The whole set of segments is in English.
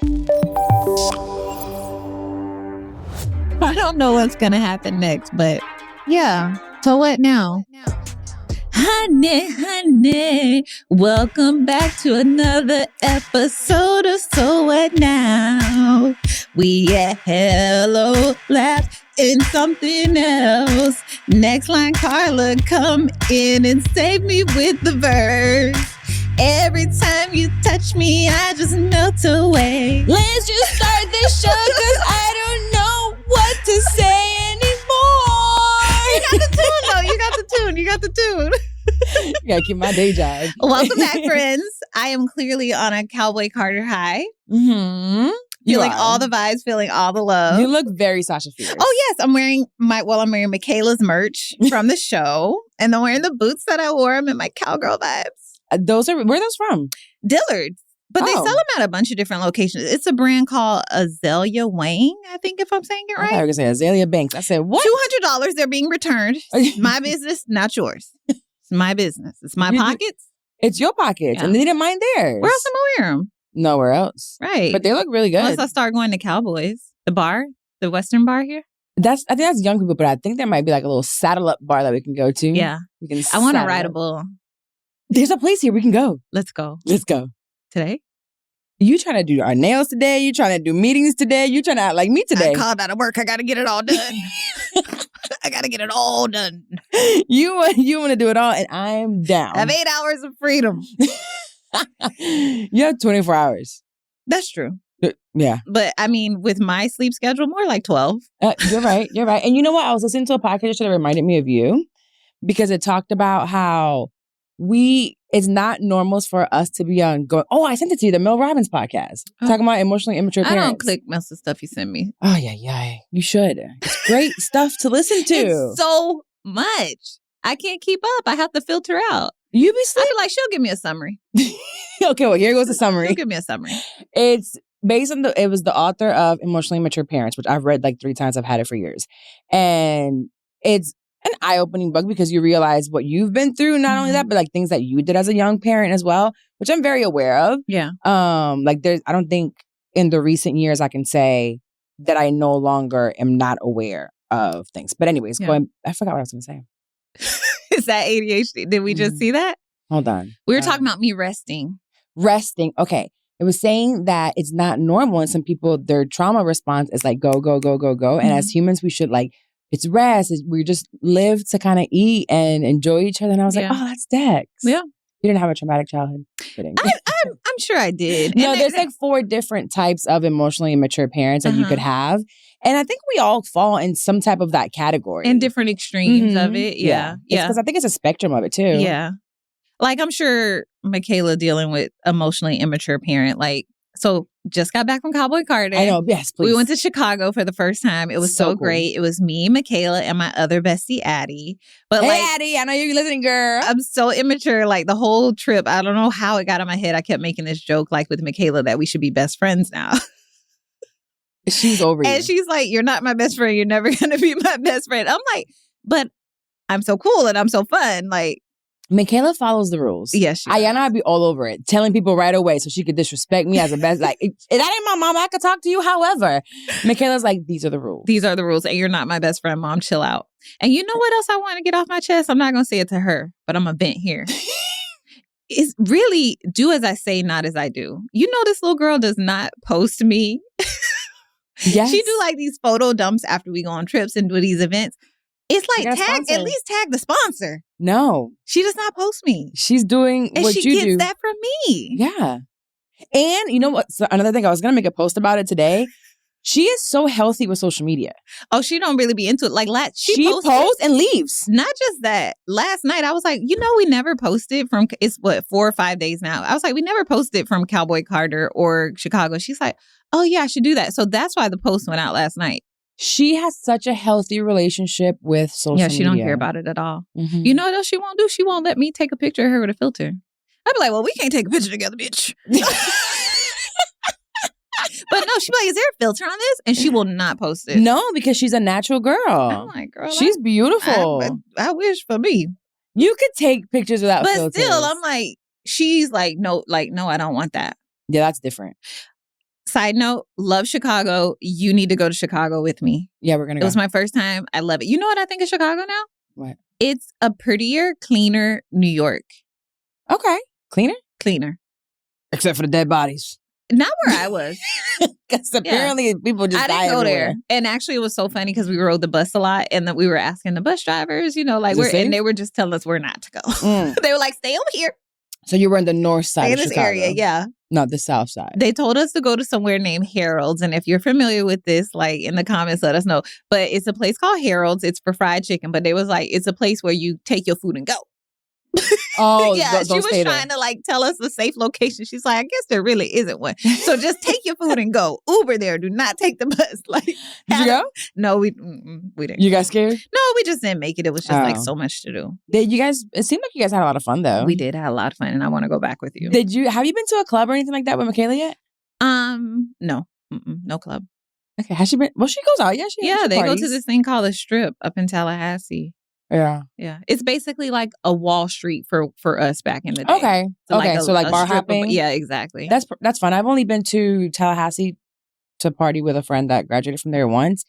I don't know what's going to happen next, but yeah. So what now? Honey, welcome back to another episode of So What Now? We at Hello Laughs in something else. Next line, Carla, come in and save me with the verse. Every time you touch me, I just melt away. Let's just start this show because I don't know what to say anymore. You got the tune, though. You got the tune. You gotta keep my day job. Welcome back, friends. I am clearly on a Cowboy Carter high. Mm-hmm. Feeling all the vibes, feeling all the love. You look very Sasha Fierce. Oh, yes. I'm wearing Michaela's merch from the show. And I'm wearing the boots that I wore. I'm in my cowgirl vibes. Where are those from? Dillard's. But they sell them at a bunch of different locations. It's a brand called Azalea Wang, I think, if I'm saying it right. I thought you were going to say Azalea Banks. I said, what? $200. They're being returned. My business, not yours. It's my business. It's my pockets. It's your pockets. Yeah. And they didn't mind theirs. Where else am I wearing them? Nowhere else. Right. But they look really good. Unless I start going to Cowboys. The bar. The Western bar here. I think that's young people, but I think there might be like a little saddle-up bar that we can go to. Yeah. I want to ride a bull. There's a place here we can go. Let's go. Today? You trying to do our nails today? You trying to do meetings today? You trying to act like me today? I called out of work. I got to get it all done. I got to get it all done. You want to do it all, and I'm down. I have 8 hours of freedom. You have 24 hours. That's true. Yeah. But I mean, with my sleep schedule, more like 12. You're right. And you know what? I was listening to a podcast that reminded me of you because it talked about how it's not normal for us to be on going. Oh, I sent it to you, the Mel Robbins podcast. Talking about emotionally immature parents. I don't click most of the stuff you send me. Oh, yeah. You should. It's great stuff to listen to. It's so much. I can't keep up. I have to filter out. You be sleeping. I feel like she'll give me a summary. Okay, well, here goes the summary. She'll give me a summary. It's based on it was the author of Emotionally Immature Parents, which I've read like 3 times. I've had it for years. And it's an eye-opening book because you realize what you've been through. Not only that, but like things that you did as a young parent as well, which I'm very aware of. Yeah. I don't think in the recent years I can say that I no longer am not aware of things. But anyways, I forgot what I was going to say. Is that ADHD? Did we just see that? Hold on. We were talking about me resting. Resting. Okay. It was saying that it's not normal, and some people, their trauma response is like go, go, go, go, go. And as humans, we should it's rest. We just live to kind of eat and enjoy each other. And I was like, oh, that's Dex. Yeah. You didn't have a traumatic childhood. Kidding. I'm sure I did. No, there's like 4 different types of emotionally immature parents that you could have. And I think we all fall in some type of that category. In different extremes of it. Yeah. Because I think it's a spectrum of it too. Yeah. Like I'm sure Michaela dealing with emotionally immature parent. So just got back from Cowboy Carter. I know. Yes, please. We went to Chicago for the first time. It was so great. It was me, Michaela, and my other bestie, Addie. But Addie, I know you're listening, girl. I'm so immature. Like the whole trip, I don't know how it got in my head. I kept making this joke with Michaela that we should be best friends now. She's over you. And she's like, you're not my best friend. You're never going to be my best friend. I'm like, but I'm so cool and I'm so fun. Michaela follows the rules. Yes, Ayana would be all over it, telling people right away so she could disrespect me as a best. That ain't my mom. I could talk to you. However, Michaela's like, these are the rules. These are the rules. And you're not my best friend, Mom. Chill out. And you know what else I want to get off my chest? I'm not going to say it to her, but I'm going to vent here. It's really do as I say, not as I do. You know, this little girl does not post me. Yes. She do these photo dumps after we go on trips and do these events. It's at least tag the sponsor. No. She does not post me. She's doing what you do. And she gets that from me. Yeah. And you know what? So another thing, I was going to make a post about it today. She is so healthy with social media. Oh, she don't really be into it. She posts and leaves. Not just that. Last night, I was like, we never posted from, it's 4 or 5 days now. I was like, we never posted from Cowboy Carter or Chicago. She's like, oh yeah, I should do that. So that's why the post went out last night. She has such a healthy relationship with social media. Yeah, she don't care about it at all. Mm-hmm. You know what else she won't do? She won't let me take a picture of her with a filter. I'd be like, well, we can't take a picture together, bitch. But no, she'd be like, is there a filter on this? And she will not post it. No, because she's a natural girl. I'm like, girl. She's beautiful. I wish for me. You could take pictures without filters. But still, I'm like, she's like, no, I don't want that. Yeah, that's different. Side note, love Chicago. You need to go to Chicago with me. Yeah, we're going to It go. was my first time. I love it. You know what I think of Chicago now? What? It's a prettier, cleaner New York. Okay. Cleaner? Cleaner. Except for the dead bodies. Not where I was. Because apparently people just I die didn't go everywhere. there. And actually, it was so funny because we rode the bus a lot and then we were asking the bus drivers, you know, like, and they were just telling us where not to go. They were like, stay over here. So you were in the north side of this Chicago. area, yeah. Not the south side. They told us to go to somewhere named Harold's. And if you're familiar with this, like in the comments, let us know. But it's a place called Harold's. It's for fried chicken. But they was like, it's a place where you take your food and go. Oh, yeah, she was trying to like tell us a safe location. She's like, I guess there really isn't one. So just take your food and go. Uber there. Do not take the bus. Like, did you go? No, we didn't. You got scared? No, we just didn't make it. It was just like so much to do. Did you guys? It seemed like you guys had a lot of fun though. We did have a lot of fun, and I want to go back with you. Have you been to a club or anything like that with Michaela yet? No, no club. Okay, has she been? Well, she goes out. Yeah, she they parties. go to this thing called the Strip up in Tallahassee. Yeah. It's basically like a Wall Street for us back in the day. Okay. So like bar hopping. Yeah, exactly. That's fun. I've only been to Tallahassee to party with a friend that graduated from there once,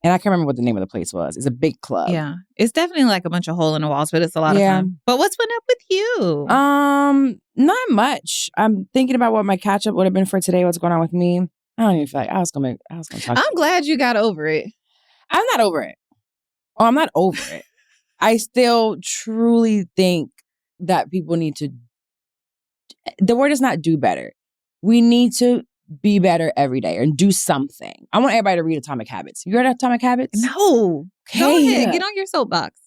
and I can't remember what the name of the place was. It's a big club. Yeah, it's definitely like a bunch of hole in the walls, but it's a lot of fun. But what's been up with you? Not much. I'm thinking about what my catch up would have been for today. What's going on with me? I don't even feel like I was gonna talk. I'm glad you got over it. I'm not over it. Oh, I'm not over it. I still truly think that people need to, the word is not do better. We need to be better every day and do something. I want everybody to read Atomic Habits. You heard of Atomic Habits? No. Okay. Go ahead. Get on your soapbox.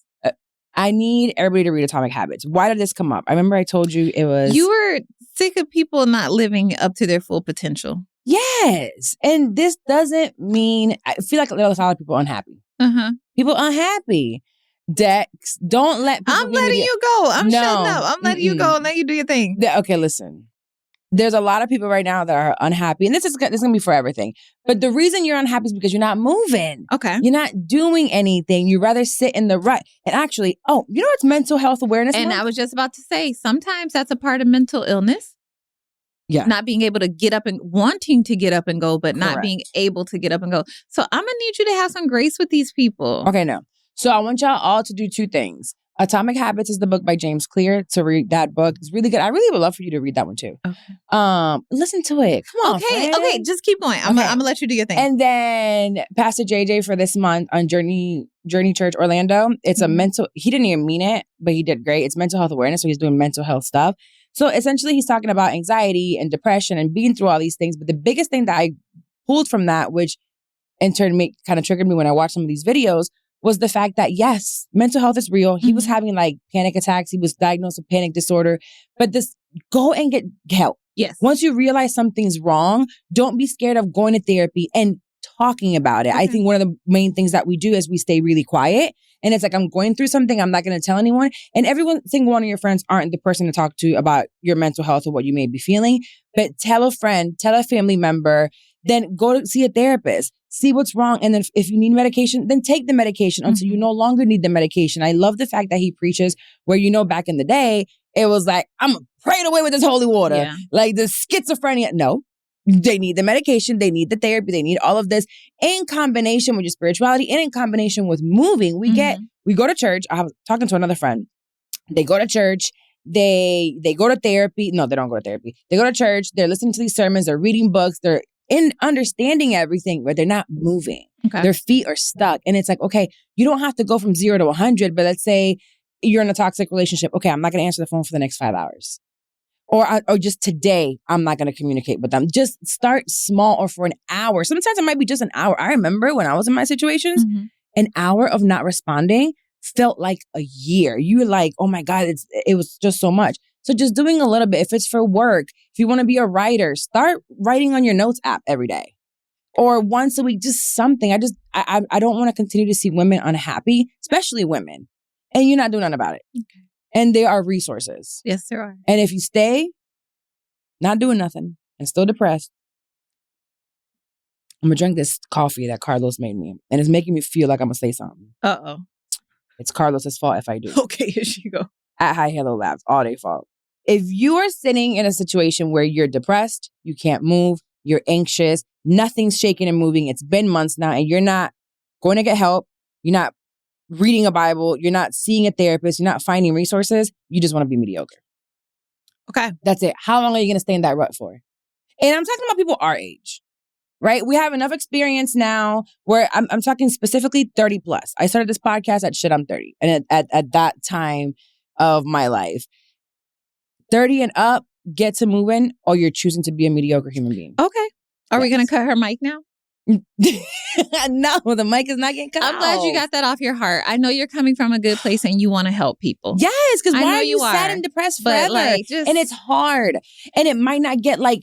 I need everybody to read Atomic Habits. Why did this come up? I remember I told you it was... You were sick of people not living up to their full potential. Yes. And this doesn't mean... I feel like there's a lot of people unhappy. People unhappy. Dex, don't let people... I'm letting you go. I'm shutting up. I'm letting you go and let you do your thing. Okay, listen. There's a lot of people right now that are unhappy. And this is going to be for everything. But the reason you're unhappy is because you're not moving. Okay. You're not doing anything. You rather sit in the rut. And actually, you know what's mental health awareness? And I was just about to say, sometimes that's a part of mental illness. Yeah. Not being able to get up and wanting to get up and go, but not being able to get up and go. So I'm going to need you to have some grace with these people. Okay, no. So I want y'all all to do two things. Atomic Habits is the book by James Clear. To read that book, it's really good. I really would love for you to read that one too. Okay. Listen to it. Come on, friend. Okay, just keep going. I'm gonna let you do your thing. And then Pastor JJ for this month on Journey Church Orlando. It's a mental. He didn't even mean it, but he did great. It's mental health awareness, so he's doing mental health stuff. So essentially, he's talking about anxiety and depression and being through all these things. But the biggest thing that I pulled from that, which in turn kind of triggered me when I watched some of these videos, was the fact that, yes, mental health is real. He was having like panic attacks. He was diagnosed with panic disorder. But go and get help. Yes. Once you realize something's wrong, don't be scared of going to therapy and talking about it. Okay. I think one of the main things that we do is we stay really quiet. And it's like, I'm going through something. I'm not going to tell anyone. And single one of your friends aren't the person to talk to about your mental health or what you may be feeling. But tell a friend, tell a family member, then go to see a therapist. See what's wrong. And then if you need medication, then take the medication until you no longer need the medication. I love the fact that he preaches where, back in the day, it was like, I'm praying away with this holy water. Yeah. Like the schizophrenia. No, they need the medication. They need the therapy. They need all of this in combination with your spirituality and in combination with moving. We go to church. I was talking to another friend. They go to church. They go to therapy. No, they don't go to therapy. They go to church. They're listening to these sermons. They're reading books. They're in understanding everything, but they're not moving. Okay. Their feet are stuck. And it's like, okay, you don't have to go from 0 to 100, but let's say you're in a toxic relationship. Okay, I'm not going to answer the phone for the next 5 hours. Or just today, I'm not going to communicate with them. Just start small or for an hour. Sometimes it might be just an hour. I remember when I was in my situations, an hour of not responding felt like a year. You were like, oh my God, it was just so much. So just doing a little bit. If it's for work, if you want to be a writer, start writing on your notes app every day. Or once a week, just something. I don't want to continue to see women unhappy, especially women. And you're not doing nothing about it. Okay. And there are resources. Yes, there are. And if you stay not doing nothing and still depressed, I'm going to drink this coffee that Carlos made me. And it's making me feel like I'm going to say something. Uh-oh. It's Carlos's fault if I do. Okay, here she go. At High Hello Labs, all their fault. If you are sitting in a situation where you're depressed, you can't move, you're anxious, nothing's shaking and moving. It's been months now and you're not going to get help. You're not reading a Bible. You're not seeing a therapist. You're not finding resources. You just want to be mediocre. Okay. That's it. How long are you going to stay in that rut for? And I'm talking about people our age, right? We have enough experience now where I'm talking specifically 30 plus. I started this podcast at I'm 30. And at that time of my life, 30 and up, get to moving, or you're choosing to be a mediocre human being. Okay. Are we going to cut her mic now? No, the mic is not getting cut I'm glad you got that off your heart. I know you're coming from a good place and you want to help people. Yes, because I why know are you you sad are, and depressed but, forever? like, just- And it's hard. And it might not get like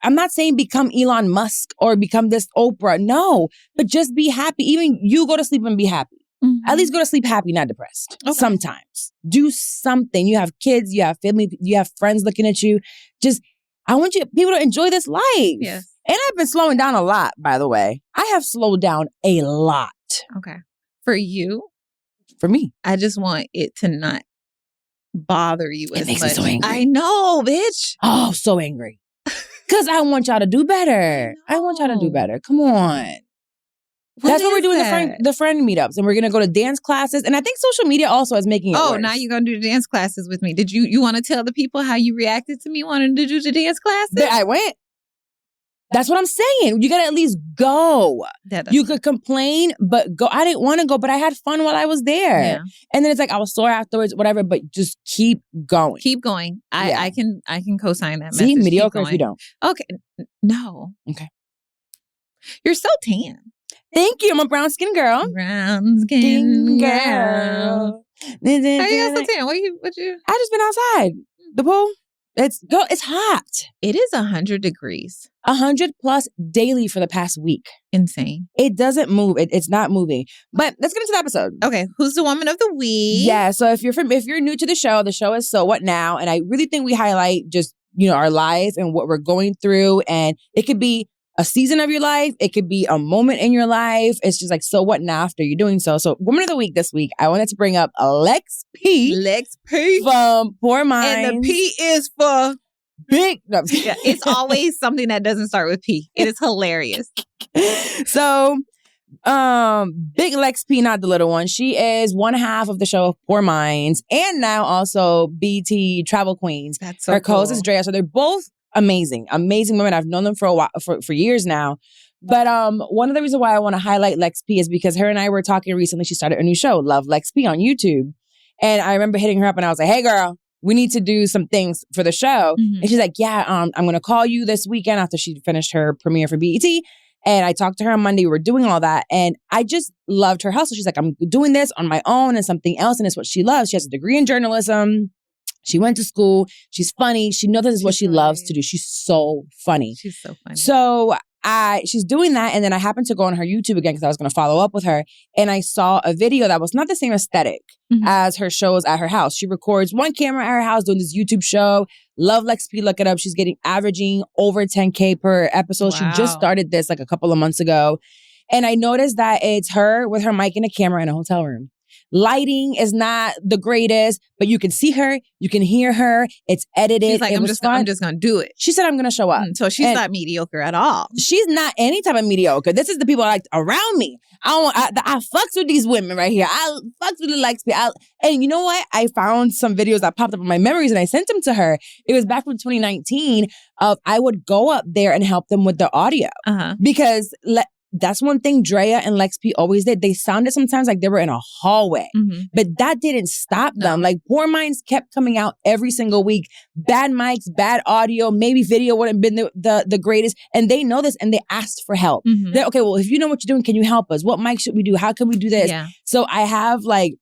I'm not saying become Elon Musk or become this Oprah. No, but just be happy. Even you go to sleep and be happy. Mm-hmm. At least go to sleep happy, not depressed. Okay. Sometimes. Do something. You have kids, you have family, you have friends looking at you. Just, I want people to enjoy this life. Yes. And I've been slowing down a lot, by the way. I have slowed down a lot. Okay. For you? For me. I just want it to not bother you as much. It makes me so angry. I know, bitch. Oh, so angry. Because I want y'all to do better. I want y'all to do better. Come on. That's what we're doing, the friend meetups. And we're going to go to dance classes. And I think social media also is making it worse. Now you're going to do the dance classes with me. Did you want to tell the people how you reacted to me wanting to do the dance classes? I went. That's what I'm saying. You got to at least go. You could complain, but go. I didn't want to go, but I had fun while I was there. Yeah. And then it's like, I was sore afterwards, whatever, but just keep going. Keep going. I can co-sign that See, message. mediocre if you don't. Okay. No. Okay. You're so tan. Thank you. I'm a brown skin girl. Brown skin girl. How you got so tan? What you? I just been outside. The pool. It's hot. It is 100 degrees. 100 plus daily for the past week. Insane. It doesn't move. It's not moving. But let's get into the episode. Okay. Who's the woman of the week? Yeah. So if you're new to the show is So What Now? And I really think we highlight just, our lives and what we're going through. And it could be a season of your life. It could be a moment in your life. It's just like, so what now after you're doing so? So Woman of the Week this week, I wanted to bring up Lex P. Lex P. From Poor Minds. And the P is for big. No, yeah, it's always something that doesn't start with P. It is hilarious. So, big Lex P, not the little one. She is one half of the show Poor Minds and now also BT Travel Queens. That's so Her cool. co-host is Drea. So they're both amazing women. I've known them for a while, for years now. But one of the reasons why I want to highlight Lex P is because her and I were talking recently. She started a new show, Love Lex P, on YouTube. And I remember hitting her up and I was like, hey girl, we need to do some things for the show. Mm-hmm. And she's like, yeah, I'm going to call you this weekend after she finished her premiere for BET. And I talked to her on Monday. We were doing all that. And I just loved her hustle. She's like, I'm doing this on my own and something else. And it's what she loves. She has a degree in journalism. She went to school. She's funny. She knows this is what she loves to do. She's so funny. She's so funny. So she's doing that. And then I happened to go on her YouTube again because I was going to follow up with her. And I saw a video that was not the same aesthetic as her shows at her house. She records one camera at her house doing this YouTube show. Love Lex P. Look it up. She's averaging over 10K per episode. Wow. She just started this like a couple of months ago. And I noticed that it's her with her mic and a camera in a hotel room. Lighting is not the greatest, but you can see her, you can hear her. It's edited. She's like, I'm just going to do it. She said, I'm going to show up. So she's not mediocre at all. She's not any type of mediocre. This is the people like around me. I fucks with these women right here. I fucks with the Lex P. And you know what? I found some videos that popped up in my memories and I sent them to her. It was back from 2019 of I would go up there and help them with the audio. Because that's one thing Drea and Lex P always did. They sounded sometimes like they were in a hallway, but that didn't stop them. Like Poor Minds kept coming out every single week. Bad mics, bad audio, maybe video wouldn't have been the greatest. And they know this and they asked for help. They're okay, well, if you know what you're doing, can you help us? What mic should we do? How can we do this? Yeah. So I have like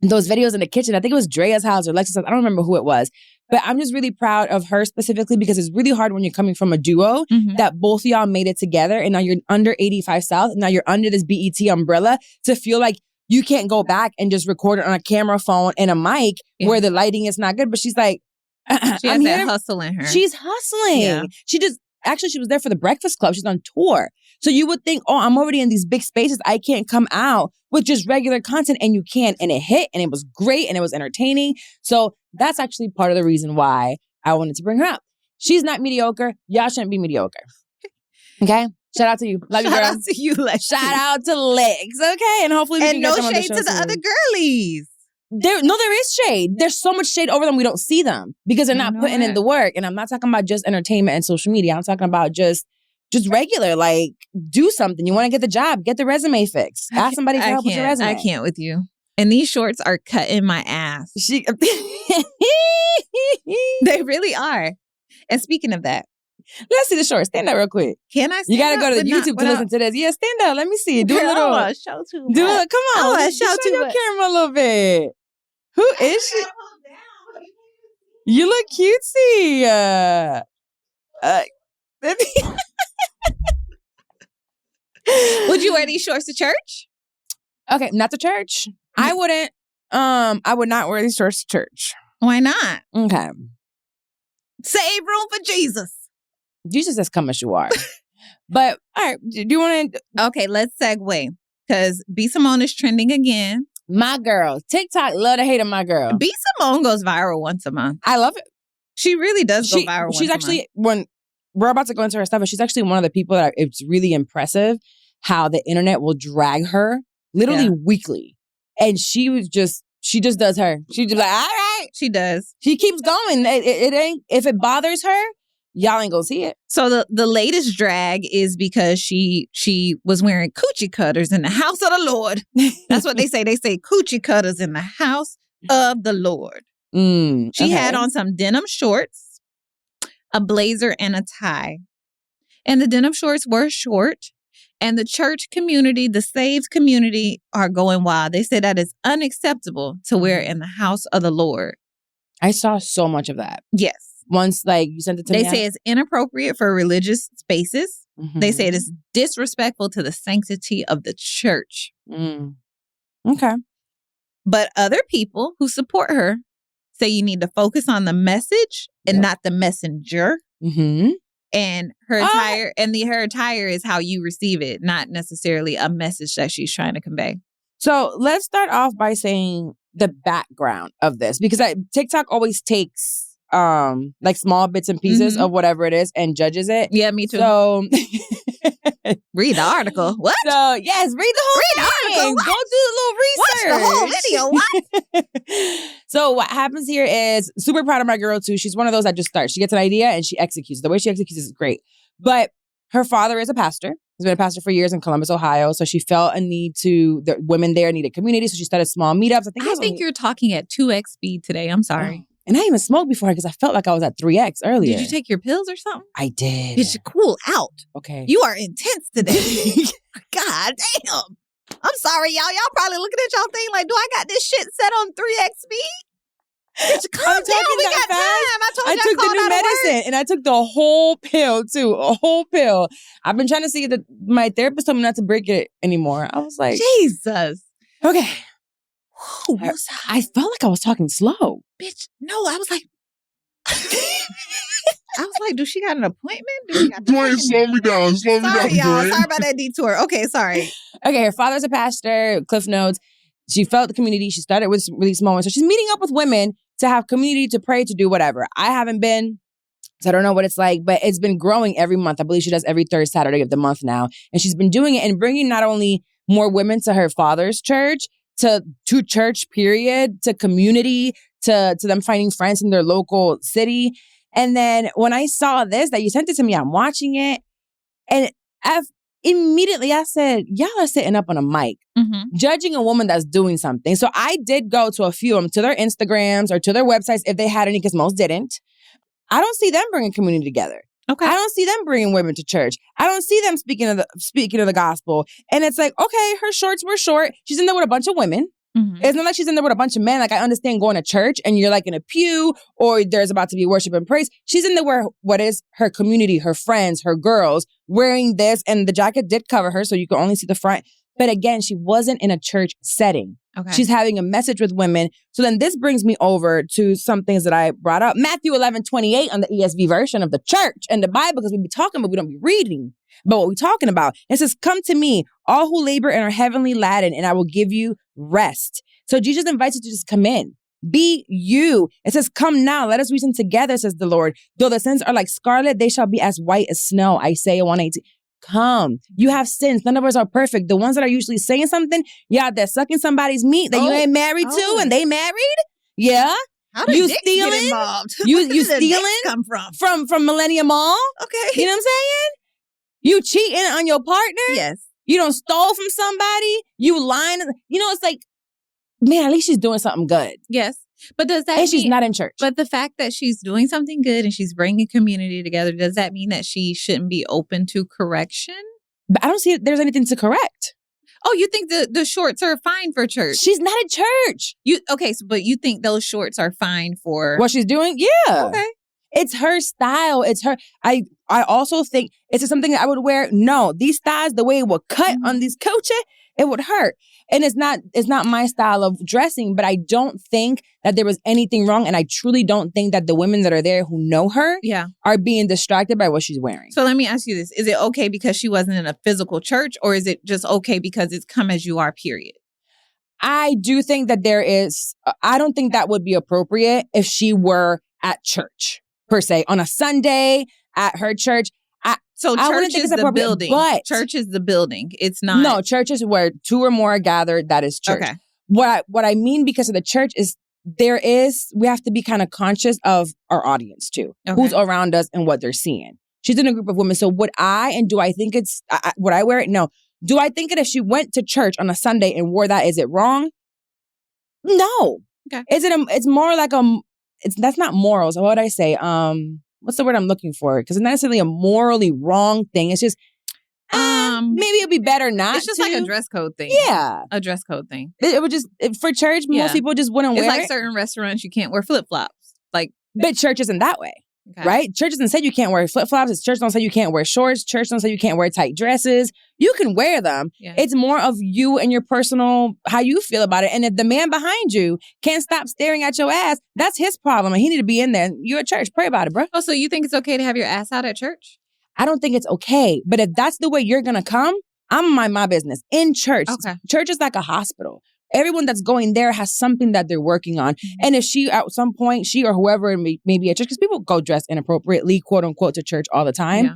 those videos in the kitchen. I think it was Drea's house or Lex's house. I don't remember who it was. But I'm just really proud of her specifically because it's really hard when you're coming from a duo that both of y'all made it together and now you're under 85 South and now you're under this BET umbrella to feel like you can't go back and just record it on a camera phone and a mic where the lighting is not good. But she's like, she has that hustle in her. She's hustling. Yeah. She was there for the Breakfast Club. She's on tour. So you would think, oh, I'm already in these big spaces. I can't come out with just regular content. And you can. And it hit and it was great and it was entertaining. So that's actually part of the reason why I wanted to bring her up. She's not mediocre. Y'all shouldn't be mediocre. Okay? Shout out to you. Love you, girl. Shout out to you, Lexi. Shout out to Lex. Okay? And hopefully we And can no get them on the shade show to the soon. other girlies. There is shade. There's so much shade over them. We don't see them because they're not putting in the work. And I'm not talking about just entertainment and social media. I'm talking about just regular, like, do something. You want to get the job, get the resume fixed. Ask somebody for help with your resume. I can't with you. And these shorts are cutting my ass. They really are. And speaking of that, let's see the shorts. Stand up real quick. can I stand You got to up? go to But YouTube to listen to this. Yeah, stand up. Let me see it. Do a little. I wanna show too much. Do it. Come on. I wanna Show show too your much. camera a little bit. Who is she? You look cutesy. Would you wear these shorts to church? Okay, not to church. I wouldn't. I would not wear these shorts to church. Why not? Okay. Save room for Jesus. Jesus has come as you are. But all right, do you want to? Okay, let's segue because B Simone is trending again. My girl, TikTok love to hate on my girl. B Simone goes viral once a month. I love it. She really does go viral. She's actually, when we're about to go into her stuff, but she's actually one of the people that it's really impressive how the internet will drag her literally weekly. And she just does her. She's just like, all right. She does. She keeps going. It ain't, if it bothers her, y'all ain't gonna see it. So the latest drag is because she was wearing coochie cutters in the house of the Lord. That's what they say. They say coochie cutters in the house of the Lord. She had on some denim shorts, a blazer, and a tie. And the denim shorts were short. And the church community, the saved community, are going wild. They say that is unacceptable to wear in the house of the Lord. I saw so much of that. Yes. Once, like, you sent it to me. They say it's inappropriate for religious spaces. They say it is disrespectful to the sanctity of the church. Okay. But other people who support her say you need to focus on the message and not the messenger. And her attire her attire is how you receive it, not necessarily a message that she's trying to convey. So let's start off by saying the background of this, because TikTok always takes like small bits and pieces of whatever it is and judges it. Yeah, me too. So read the article. What? So yes, read the whole article. Go do a little research. Watch the whole video. What? So what happens here is, super proud of my girl too. She's one of those that just starts. She gets an idea and she executes. The way she executes is great. But her father is a pastor. He's been a pastor for years in Columbus, ohio. So she felt a need the women there needed community. So she started small meetups. I think you're talking at 2x speed today. I'm sorry. And I even smoked before because I felt like I was at 3x earlier. Did you take your pills or something? I did. Bitch, cool out. Okay. You are intense today. God damn. I'm sorry, y'all. Y'all probably looking at y'all thing like, do I got this shit set on 3x speed? Bitch, calm down. We got time. I took the new medicine and I took the whole pill too. A whole pill. I've been trying to see that my therapist told me not to break it anymore. I was like, Jesus. Okay. I felt like I was talking slow. Bitch, no, I was like, do she got an appointment? Dwayne, slow me down. Slow me down, Sorry, y'all. Dwayne. Sorry about that detour. Okay, sorry. Okay, her father's a pastor, Cliff Notes. She felt the community. She started with really small ones. So she's meeting up with women to have community, to pray, to do whatever. I haven't been, so I don't know what it's like, but it's been growing every month. I believe she does every third Saturday of the month now. And she's been doing it and bringing not only more women to her father's church, to church, period, to community, to them finding friends in their local city. And then when I saw this, that you sent it to me, I'm watching it. And immediately I said, y'all are sitting up on a mic, judging a woman that's doing something. So I did go to a few of them, to their Instagrams or to their websites if they had any, because most didn't. I don't see them bringing community together. Okay. I don't see them bringing women to church. I don't see them speaking of the gospel. And it's like, okay, her shorts were short. She's in there with a bunch of women. It's not like she's in there with a bunch of men. Like, I understand going to church and you're like in a pew or there's about to be worship and praise. She's in there where what is her community, her friends, her girls wearing this, and the jacket did cover her, so you could only see the front. But again, she wasn't in a church setting. Okay. She's having a message with women. So then this brings me over to some things that I brought up. Matthew 11:28 on the ESV version of the church and the Bible, because we be talking, but we don't be reading. But what we're talking about, it says, come to me, all who labor and are heavily laden, and I will give you rest. So Jesus invites you to just come in. Be you. It says, come now, let us reason together, says the Lord. Though the sins are like scarlet, they shall be as white as snow. Isaiah 1:18. come. You have sins. None of us are perfect. The ones that are usually saying something, you out there sucking somebody's meat that you ain't married to and they married. Yeah. How did Dicks get involved? You stealing come from? From Millennium Mall? Okay. You know what I'm saying? You cheating on your partner? Yes. You don't stole from somebody? You lying? You know, it's like, man, at least she's doing something good. Yes. But does that mean... And she's not in church. But the fact that she's doing something good and she's bringing community together, does that mean that she shouldn't be open to correction? But I don't see there's anything to correct. Oh, you think the shorts are fine for church? She's not at church. But you think those shorts are fine for... What she's doing? Yeah. Okay. It's her style. It's her... I also think, is it something that I would wear? No. These styles, the way it would cut on these coochie, it would hurt. And it's not my style of dressing, but I don't think that there was anything wrong. And I truly don't think that the women that are there who know her are being distracted by what she's wearing. So let me ask you this. Is it okay because she wasn't in a physical church, or is it just okay because it's come as you are, period? I do think that I don't think that would be appropriate if she were at church, per se, on a Sunday at her church. So church is the building. But church is the building. It's not. No, church is where two or more are gathered. That is church. Okay. What I mean because of the church is we have to be kind of conscious of our audience too. Okay. Who's around us and what they're seeing. She's in a group of women. So would do I think it's, would I wear it? No. Do I think that if she went to church on a Sunday and wore that, is it wrong? No. Okay. It's more like that's not morals. What would I say? What's the word I'm looking for? Because it's not necessarily a morally wrong thing. It's just, maybe it'd be better not. It's just like a dress code thing. Yeah. A dress code thing. It would just, for church, most people just wouldn't wear it. It's like certain restaurants, you can't wear flip-flops. But church isn't that way. Okay. Right? Church doesn't say you can't wear flip-flops. Church don't say you can't wear shorts. Church don't say you can't wear tight dresses. You can wear them. Yeah. It's more of you and your personal, how you feel about it. And if the man behind you can't stop staring at your ass, that's his problem. And he need to be in there. You're at church. Pray about it, bro. Oh, so you think it's okay to have your ass out at church? I don't think it's okay. But if that's the way you're going to come, I'm gonna mind my business. In church. Okay. Church is like a hospital. Everyone that's going there has something that they're working on. Mm-hmm. And if she, at some point, she or whoever may be at church, because people go dressed inappropriately, quote unquote, to church all the time. Yeah.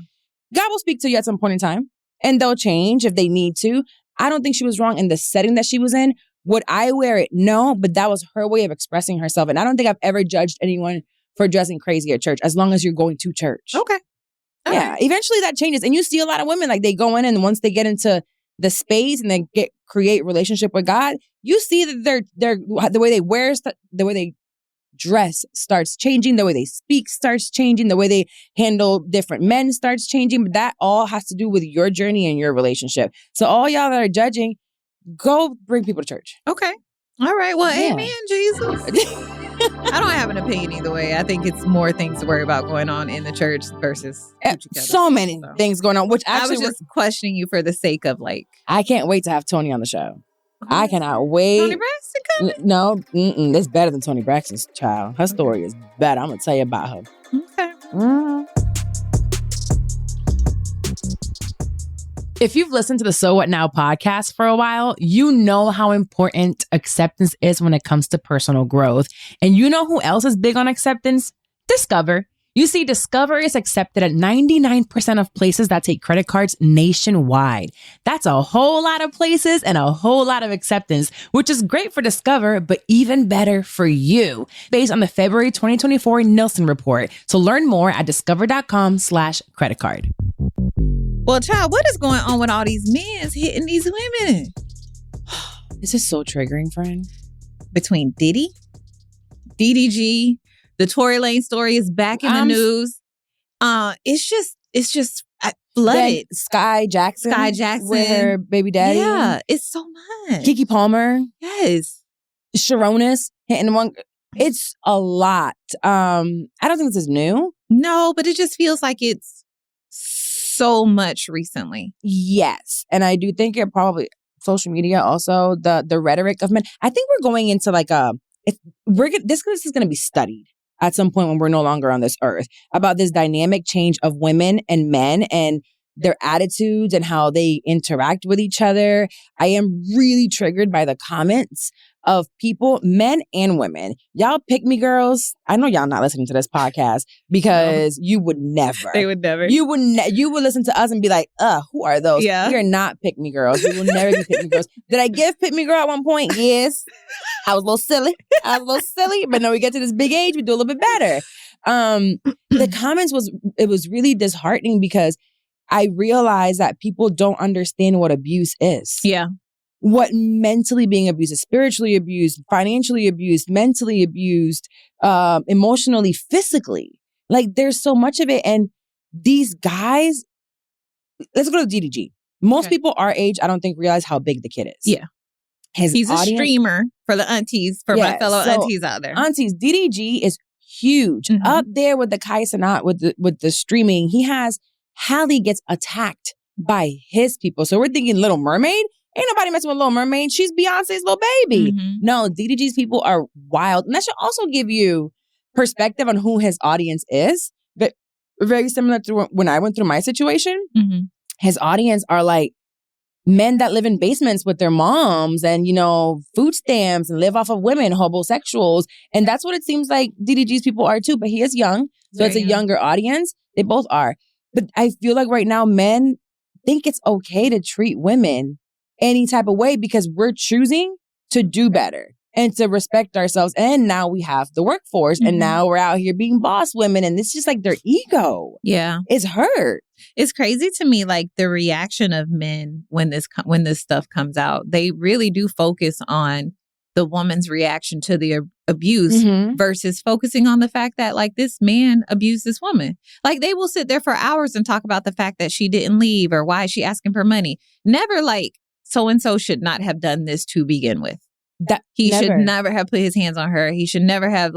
God will speak to you at some point in time and they'll change if they need to. I don't think she was wrong in the setting that she was in. Would I wear it? No, but that was her way of expressing herself. And I don't think I've ever judged anyone for dressing crazy at church, as long as you're going to church. Okay. Yeah. Eventually that changes. And you see a lot of women, like they go in and once they get into the space and they create relationship with God, you see that they're the way they wear, the way they dress starts changing, the way they speak starts changing, the way they handle different men starts changing. But that all has to do with your journey and your relationship. So all y'all that are judging, go bring people to church. Okay. All right. Well, amen, Jesus. I don't have an opinion either way. I think it's more things to worry about going on in the church versus so many things going on. Which actually, I was just questioning you for the sake of I can't wait to have Tony on the show. I cannot wait. Tony Braxton coming? No, it's better than Tony Braxton's child. Her story is better. I'm gonna tell you about her. Okay. If you've listened to the So What Now podcast for a while, you know how important acceptance is when it comes to personal growth. And you know who else is big on acceptance? Discover. You see, Discover is accepted at 99% of places that take credit cards nationwide. That's a whole lot of places and a whole lot of acceptance, which is great for Discover, but even better for you. Based on the February 2024 Nielsen report. So learn more at discover.com/credit card. Well, child, what is going on with all these men hitting these women? This is so triggering, friend. Between Diddy, DDG, the Tory Lanez story is back in the news. It's just flooded. Sky Jackson with her baby daddy. Yeah, it's so much. Keke Palmer. Yes. Sharonis hitting one. It's a lot. I don't think this is new. No, but it just feels like it's so much recently. Yes. And I do think it probably social media also, the rhetoric of men. I think we're going into this is going to be studied at some point when we're no longer on this earth, about this dynamic change of women and men and their attitudes and how they interact with each other. I am really triggered by the comments of people, men and women. Y'all pick me girls. I know y'all not listening to this podcast because you would never. They would never. You would you would listen to us and be like, who are those? Yeah. We are not pick me girls. We will never be pick me girls. Did I give pick me girl at one point? Yes. I was a little silly. But no, we get to this big age, we do a little bit better. The comments was really disheartening because I realized that people don't understand what abuse is. Yeah. What mentally being abused is, spiritually abused, financially abused, mentally abused, emotionally, physically. Like there's so much of it. And these guys, let's go to DDG. Most people our age, I don't think realize how big the kid is. Yeah. He's a streamer for the aunties, for my fellow aunties out there. Aunties, DDG is huge. Up there with the Kai Cenat, with the streaming. He has, Halle gets attacked by his people. So we're thinking Little Mermaid. Ain't nobody messing with Little Mermaid. She's Beyonce's little baby. No, DDG's people are wild. And that should also give you perspective on who his audience is. But very similar to when I went through my situation. His audience are like men that live in basements with their moms and, food stamps and live off of women, homosexuals. And that's what it seems like DDG's people are too. But he is young. So it's a younger audience. They both are. But I feel like right now men think it's okay to treat women any type of way because we're choosing to do better and to respect ourselves. And now we have the workforce and now we're out here being boss women and it's just like their ego. Yeah. It's hurt. It's crazy to me, like the reaction of men when this stuff comes out. They really do focus on the woman's reaction to the abuse versus focusing on the fact that like this man abused this woman. Like they will sit there for hours and talk about the fact that she didn't leave or why is she asking for money. Never like so-and-so should not have done this to begin with. He should never have put his hands on her. He should never have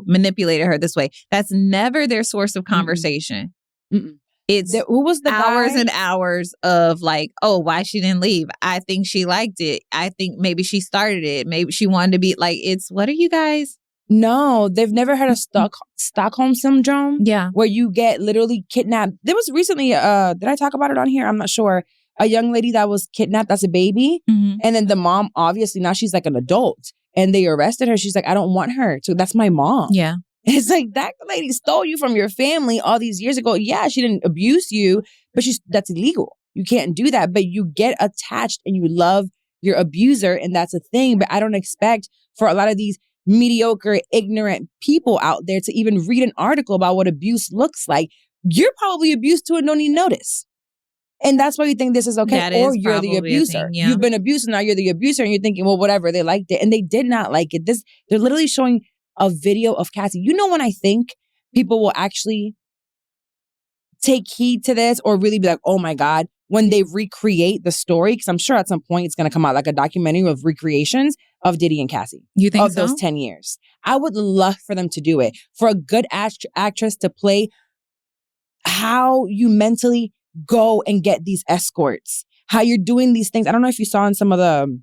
manipulated her this way. That's never their source of conversation. It's who was the hours guy? And hours of like, oh, why she didn't leave? I think she liked it. I think maybe she started it. Maybe she wanted to be like, what are you guys? No, they've never heard of Stockholm syndrome. Yeah. Where you get literally kidnapped. There was recently, did I talk about it on here? I'm not sure. A young lady that was kidnapped as a baby. And then the mom, obviously now she's like an adult and they arrested her. She's like, I don't want her. So that's my mom. Yeah. It's like that lady stole you from your family all these years ago. Yeah, she didn't abuse you, but that's illegal. You can't do that. But you get attached and you love your abuser and that's a thing. But I don't expect for a lot of these mediocre, ignorant people out there to even read an article about what abuse looks like. You're probably abused to and don't even notice. And that's why you think this is okay. Or you're the abuser. Yeah. You've been abused and now you're the abuser and you're thinking, well, whatever, they liked it. And they did not like it. They're literally showing a video of Cassie. You know when I think people will actually take heed to this or really be like, oh my God, when they recreate the story, because I'm sure at some point it's going to come out like a documentary of recreations of Diddy and Cassie. You think of those 10 years. I would love for them to do it. For a good actress to play how you mentally go and get these escorts, how you're doing these things. I don't know if you saw in some of the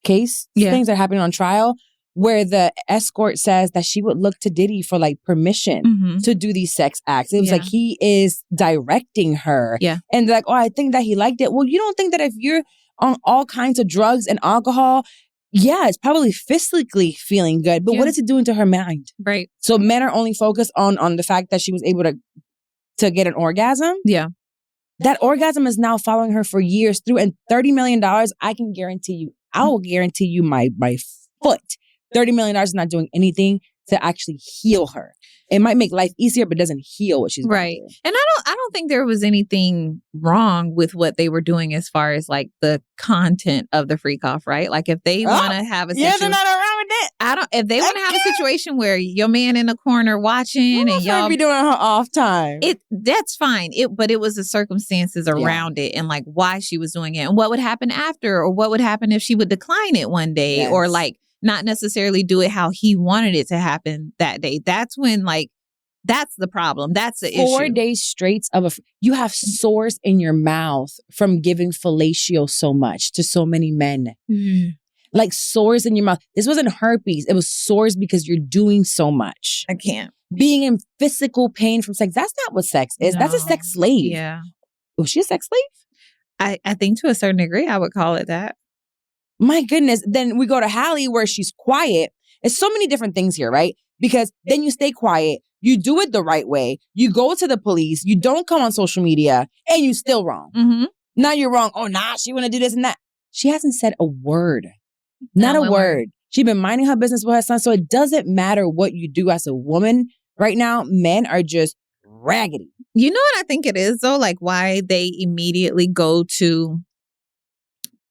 case things that are happening on trial where the escort says that she would look to Diddy for like permission to do these sex acts. It was like he is directing her. Yeah. And they're like, oh, I think that he liked it. Well, you don't think that if you're on all kinds of drugs and alcohol, it's probably physically feeling good. But what is it doing to her mind? Right. So men are only focused on the fact that she was able to get an orgasm. Yeah. That orgasm is now following her for years through. And $30 million, I will guarantee you my foot. $30 million is not doing anything to actually heal her. It might make life easier, but doesn't heal what she's right. going through. And I don't think there was anything wrong with what they were doing as far as like the content of the freak off, right? Like if they want to have a situation, they're not around with that. If they want to have a situation where your man in the corner watching and y'all be doing her off time, that's fine. But it was the circumstances around it and like why she was doing it and what would happen after, or what would happen if she would decline it one day, or like not necessarily do it how he wanted it to happen that day. That's when that's the problem. That's the issue. 4 days straight you have sores in your mouth from giving fellatio so much to so many men. Like sores in your mouth. This wasn't herpes. It was sores because you're doing so much. I can't. Being in physical pain from sex. That's not what sex is. No. That's a sex slave. Yeah. Was she a sex slave? I think to a certain degree, I would call it that. My goodness. Then we go to Hallie where she's quiet. It's so many different things here, right? Because then you stay quiet. You do it the right way. You go to the police. You don't come on social media and you still wrong. Mm-hmm. Now you're wrong. Oh, she want to do this and that. She hasn't said a word. Not a word. She's been minding her business with her son. So it doesn't matter what you do as a woman. Right now, men are just raggedy. You know what I think it is, though? Like, why they immediately go to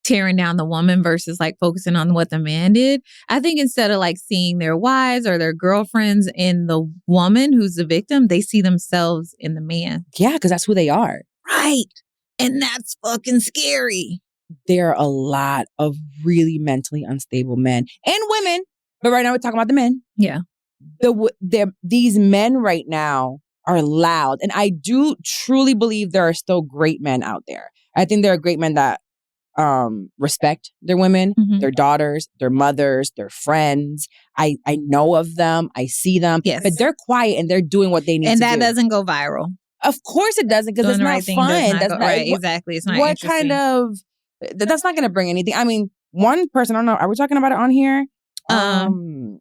tearing down the woman versus like focusing on what the man did. I think instead of like seeing their wives or their girlfriends in the woman who's the victim, they see themselves in the man. Yeah, because that's who they are. Right. And that's fucking scary. There are a lot of really mentally unstable men and women. But right now we're talking about the men. Yeah. These men right now are loud. And I do truly believe there are still great men out there. I think there are great men that respect their women, their daughters, their mothers, their friends. I know of them. I see them. Yes. But they're quiet and they're doing what they need to do. And that doesn't go viral. Of course it doesn't, because it's not fun. That's not, right, exactly. It's not what interesting. kind of... That's not going to bring anything. I mean, one person, I don't know. Are we talking about it on here? The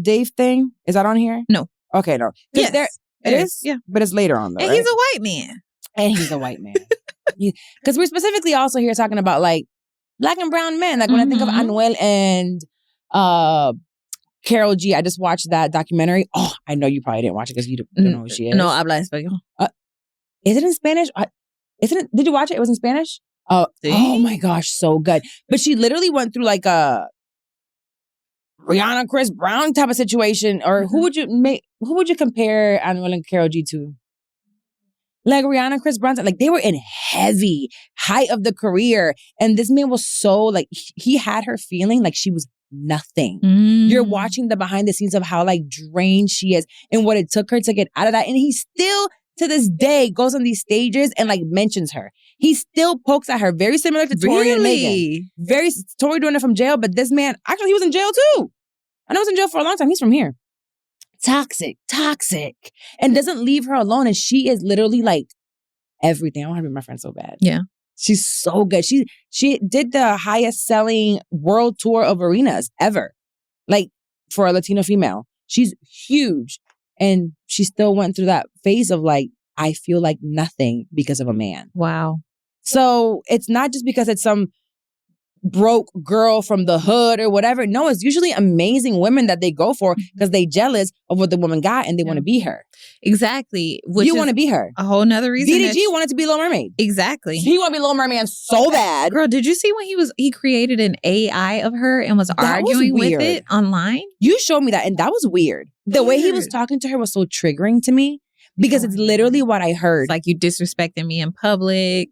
Dave thing, is that on here? No. Okay, no. Yes, it is? Yeah. But it's later on, though, And right? he's a white man. And he's a white man. Because we're specifically also here talking about, like, black and brown men. Like, when I think of Anuel and Karol G, I just watched that documentary. Oh, I know you probably didn't watch it because you don't know who she is. No, habla español. Is it in Spanish? Isn't it? Did you watch it? It was in Spanish? Oh my gosh, so good. But she literally went through like a Rihanna, Chris Brown type of situation. Or who would you compare Anuel and Karol G to? Like Rihanna, Chris Brown, like they were in heavy height of the career. And this man was so like, he had her feeling like she was nothing. You're watching the behind the scenes of how like drained she is and what it took her to get out of that. And he still to this day goes on these stages and like mentions her. He still pokes at her, very similar to Tory and Megan. Tory doing it from jail, but this man, actually he was in jail too. I know he was in jail for a long time. He's from here. Toxic. And doesn't leave her alone. And she is literally like everything. I want to be my friend so bad. Yeah. She's so good. She did the highest selling world tour of arenas ever. Like for a Latino female. She's huge. And she still went through that phase of like, I feel like nothing because of a man. Wow. So it's not just because it's some broke girl from the hood or whatever. No, it's usually amazing women that they go for because they jealous of what the woman got and they want to be her. Exactly. You want to be her. A whole nother reason. DDG wanted to be Little Mermaid. Exactly. He wanted to be Little Mermaid so bad. Girl, did you see when he created an AI of her and was arguing with it online? You showed me that and that was weird. The way he was talking to her was so triggering to me because it's literally what I heard. It's like, you disrespecting me in public.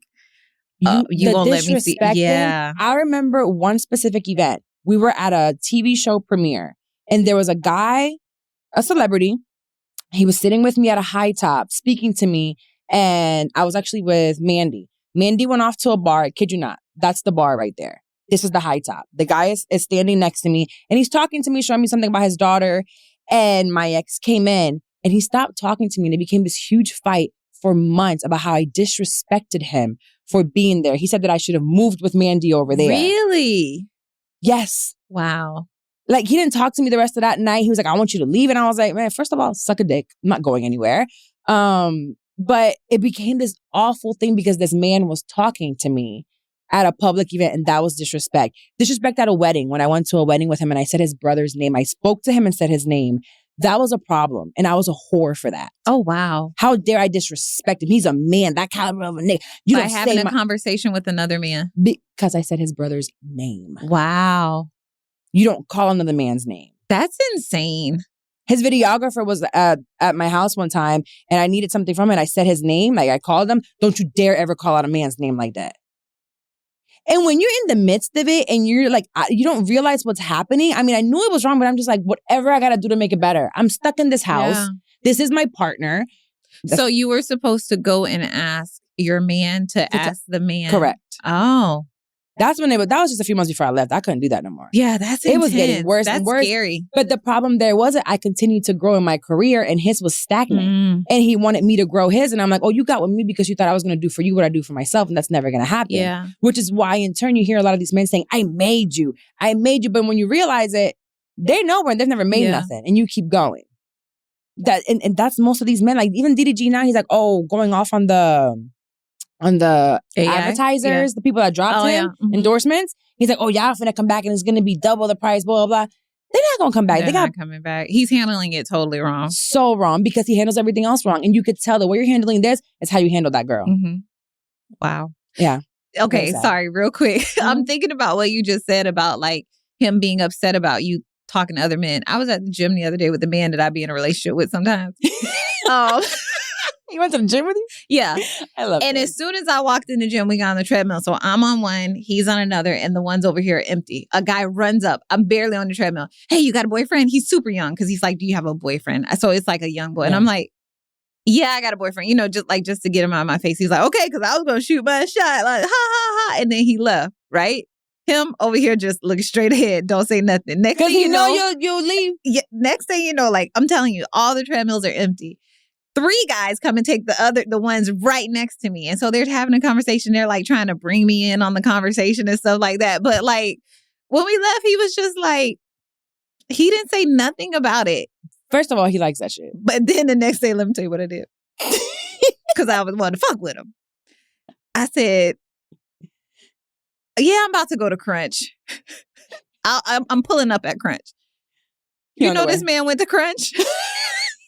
You won't let me see. Yeah. I remember one specific event. We were at a TV show premiere and there was a guy, a celebrity. He was sitting with me at a high top speaking to me. And I was actually with Mandy. Mandy went off to a bar. I kid you not. That's the bar right there. This is the high top. The guy is standing next to me and he's talking to me, showing me something about his daughter. And my ex came in and he stopped talking to me and it became this huge fight for months about how I disrespected him for being there. He said that I should have moved with Mandy over there. Really? Yes. Wow. Like, he didn't talk to me the rest of that night. He was like, I want you to leave. And I was like, man, first of all, suck a dick. I'm not going anywhere. But it became this awful thing because this man was talking to me at a public event and that was disrespect. Disrespect at a wedding. When I went to a wedding with him and I said his brother's name, I spoke to him and said his name. That was a problem. And I was a whore for that. Oh, wow. How dare I disrespect him? He's a man, that caliber of a nigga. You By having a conversation with another man. Because I said his brother's name. Wow. You don't call another man's name. That's insane. His videographer was at my house one time and I needed something from him. And I said his name. Like, I called him. Don't you dare ever call out a man's name like that. And when you're in the midst of it and you're like, you don't realize what's happening. I mean, I knew it was wrong, but I'm just like, whatever I got to do to make it better. I'm stuck in this house. Yeah. This is my partner. So you were supposed to go and ask your man to ask the man. Correct. Oh. That was just a few months before I left. I couldn't do that no more. Yeah, that's It intense. was getting worse That's and worse. Scary. But the problem there wasn't I continued to grow in my career and his was stagnant. And he wanted me to grow his. And I'm like, oh, you got with me because you thought I was going to do for you what I do for myself. And that's never going to happen. Yeah. Which is why in turn you hear a lot of these men saying, I made you. I made you. But when you realize it, they know when they've never made nothing. And you keep going. And that's most of these men. Like even Diddy G now, he's like, oh, going off on the AI? Advertisers, the people that dropped him, endorsements. He's like, oh, y'all finna come back and it's gonna be double the price, blah, blah, blah. They're not gonna come back. They're not coming back. He's handling it totally wrong. So wrong because he handles everything else wrong. And you could tell the way you're handling this is how you handle that girl. Wow. Yeah. Okay, sorry, real quick. I'm thinking about what you just said about like him being upset about you talking to other men. I was at the gym the other day with the man that I be in a relationship with sometimes. You went to the gym with you? Yeah. I love it. And as soon as I walked in the gym, we got on the treadmill. So I'm on one, he's on another, and the ones over here are empty. A guy runs up. I'm barely on the treadmill. Hey, you got a boyfriend? He's super young because he's like, do you have a boyfriend? So it's like a young boy. And I'm like, yeah, I got a boyfriend. You know, just to get him out of my face. He's like, okay, because I was going to shoot my shot. Like, ha, ha, ha. And then he left, right? Him over here just looking straight ahead. Don't say nothing. Next thing you know, you'll leave. Yeah, next thing you know, like, I'm telling you, all the treadmills are empty. 3 guys come and take the ones right next to me. And so they're having a conversation. They're like trying to bring me in on the conversation and stuff like that. But like when we left, he was just like, he didn't say nothing about it. First of all, he likes that shit. But then the next day, let me tell you what I did. Because I was wanting to fuck with him. I said, yeah, I'm about to go to Crunch. I'm pulling up at Crunch. You know this man went to Crunch?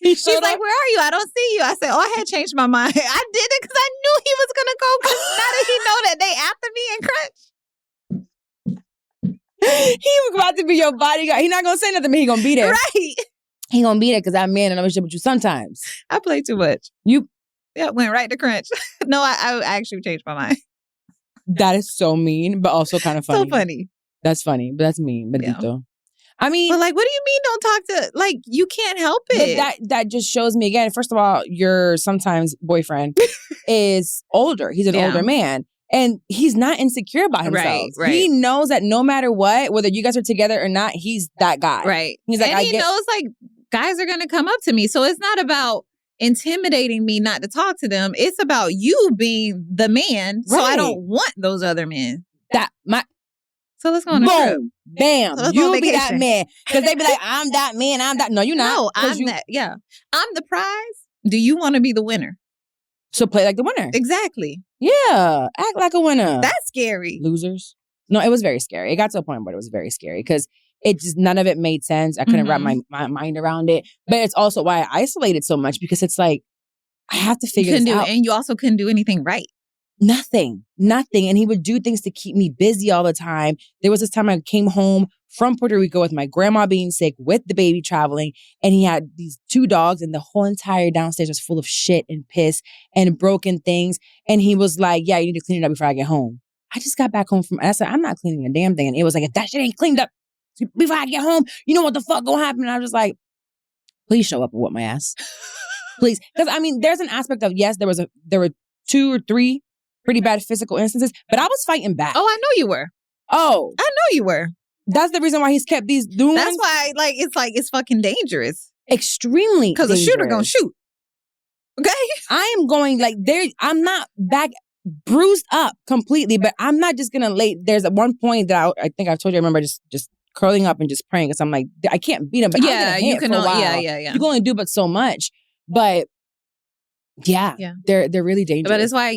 He's like, where are you? I don't see you. I said, oh, I had changed my mind. I did it because I knew he was going to go. Because now that he know that they after me in Crunch. He was about to be your bodyguard. He not going to say nothing, but he going to be there. Right. He going to be there because that man in a relationship with you sometimes. I play too much. Went right to Crunch. No, I actually changed my mind. That is so mean, but also kind of funny. So funny. That's funny, but that's mean. Bendito. I mean, but like, what do you mean don't talk to, like, you can't help it. That just shows me again, first of all, your sometimes boyfriend is older. He's an older man. And he's not insecure about himself. Right. He knows that no matter what, whether you guys are together or not, he's that guy. Right. He's like, and he knows like guys are going to come up to me. So it's not about intimidating me not to talk to them. It's about you being the man. So I don't want those other men. So let's go on a trip. Bam. So You be that man. Because they be like, I'm that man. I'm that. No, you're not. No, I'm that. Yeah. I'm the prize. Do you want to be the winner? So play like the winner. Exactly. Yeah. Act like a winner. That's scary. Losers. No, it was very scary. It got to a point where it was very scary because it just, none of it made sense. I couldn't wrap my mind around it. But it's also why I isolated so much because it's like, I have to figure this out. And you also couldn't do anything right. Nothing. And he would do things to keep me busy all the time. There was this time I came home from Puerto Rico with my grandma being sick, with the baby traveling, and he had these 2 dogs and the whole entire downstairs was full of shit and piss and broken things. And he was like, yeah, you need to clean it up before I get home. I just got back home and I said, I'm not cleaning a damn thing. And it was like, if that shit ain't cleaned up before I get home, you know what the fuck gonna happen? And I was just like, please show up and whoop my ass. Please. Because I mean, there's an aspect of, yes, there were 2 or 3 pretty bad physical instances, but I was fighting back. Oh, I know you were. Oh. I know you were. That's the reason why he's kept these doing. That's why, it's fucking dangerous. Extremely because a shooter gonna shoot. Okay? I am going I'm not back bruised up completely, but I'm not just gonna there's at one point that I think I've told you, I remember just curling up and just praying because I'm like, I can't beat him, but yeah, you can. Yeah. You can only do but so much. But yeah, they're really dangerous. But it's why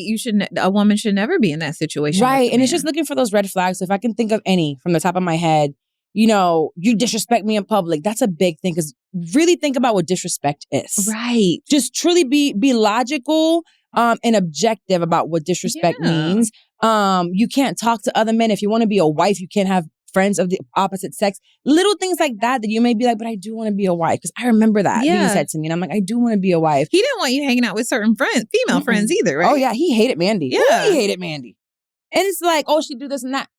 a woman should never be in that situation. Right. And it's just looking for those red flags. So if I can think of any from the top of my head, you disrespect me in public. That's a big thing because really think about what disrespect is. Right. Just truly be logical and objective about what disrespect means. You can't talk to other men. If you want to be a wife, you can't have friends of the opposite sex. Little things like that you may be like, but I do want to be a wife. Because I remember that being said to me. And I'm like, I do want to be a wife. He didn't want you hanging out with certain friends, female friends either, right? Oh, yeah. He hated Mandy. Yeah. He hated Mandy. And it's like, oh, she do this and that.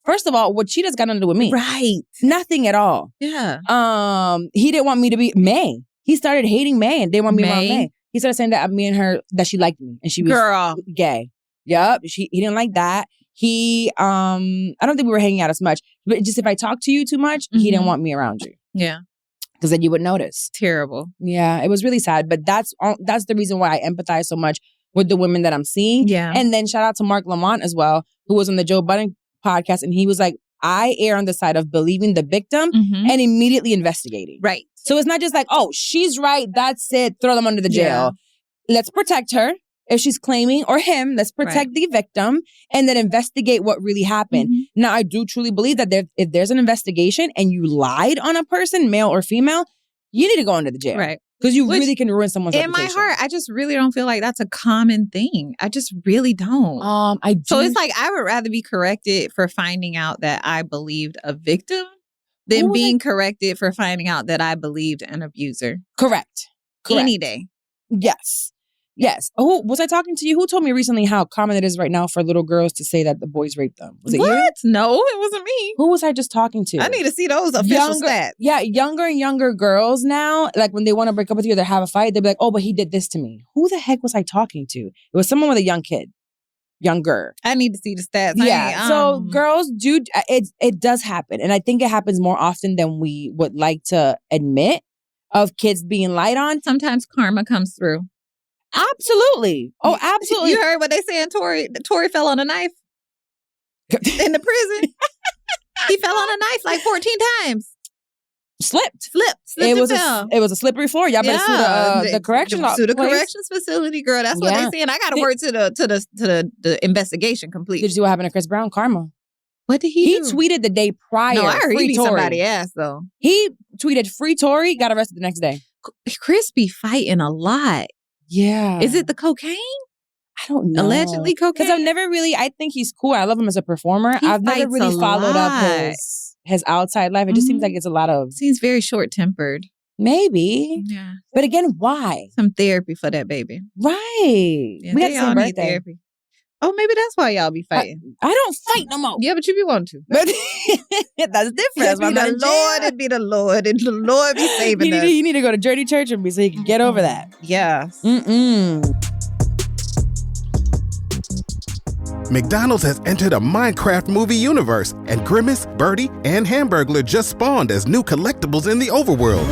First of all, what she does got nothing to do with me. Right. Nothing at all. Yeah. He didn't want me to be May. He started hating May and didn't want me around May. He started saying that me and her, that she liked me. And she was gay. Yup. He didn't like that. He, I don't think we were hanging out as much, but just if I talked to you too much, he didn't want me around you. Yeah. Because then you would notice. Terrible. Yeah, it was really sad. But that's the reason why I empathize so much with the women that I'm seeing. Yeah. And then shout out to Mark Lamont as well, who was on the Joe Budden podcast. And he was like, I err on the side of believing the victim and immediately investigating. Right. So it's not just like, oh, she's right. That's it. Throw them under the jail. Let's protect her. If she's claiming, or him, let's protect the victim and then investigate what really happened. Now, I do truly believe that if there's an investigation and you lied on a person, male or female, you need to go under the jail. Right. Because you really can ruin someone's reputation. In my heart, I just really don't feel like that's a common thing. I just really don't. I do. So it's like I would rather be corrected for finding out that I believed a victim than being corrected for finding out that I believed an abuser. Correct. Any day. Yes. Yes. Oh, was I talking to you? Who told me recently how common it is right now for little girls to say that the boys raped them? Was it you? No, it wasn't me. Who was I just talking to? I need to see those official stats. Yeah, younger and younger girls now, like when they want to break up with you or they have a fight, they'll be like, oh, but he did this to me. Who the heck was I talking to? It was someone with a young kid. Younger. I need to see the stats. Yeah. So girls do, it does happen. And I think it happens more often than we would like to admit of kids being lied on. Sometimes karma comes through. Absolutely. Oh, absolutely. You heard what they saying? Tory fell on a knife in the prison. He fell on a knife like 14 times. Slipped. It was a slippery floor. Y'all better sue the correctional sue the corrections facility, girl. That's what they saying. I got to work to the investigation complete. Did you see what happened to Chris Brown? Karma. What did he do? He tweeted the day prior. No, I heard he beat Tory. somebody's ass though. He tweeted free Tory, got arrested the next day. Chris be fighting a lot. Yeah. Is it the cocaine? I don't know. Allegedly cocaine? Because I've never really, I think he's cool. I love him as a performer. I've never really followed up his outside life. It just seems like it's a lot of... Seems very short-tempered. Maybe. Yeah. But again, why? Some therapy for that baby. Right. Yeah, we got the same birthday. Therapy. Oh, maybe that's why y'all be fighting. I don't fight no more. Yeah, but you be wanting to. But that's different. It'd be the Lord, and the Lord be saving us. You need to go to Journey Church and so you can get over that. Yes. McDonald's has entered a Minecraft movie universe, and Grimace, Birdie, and Hamburglar just spawned as new collectibles in the overworld.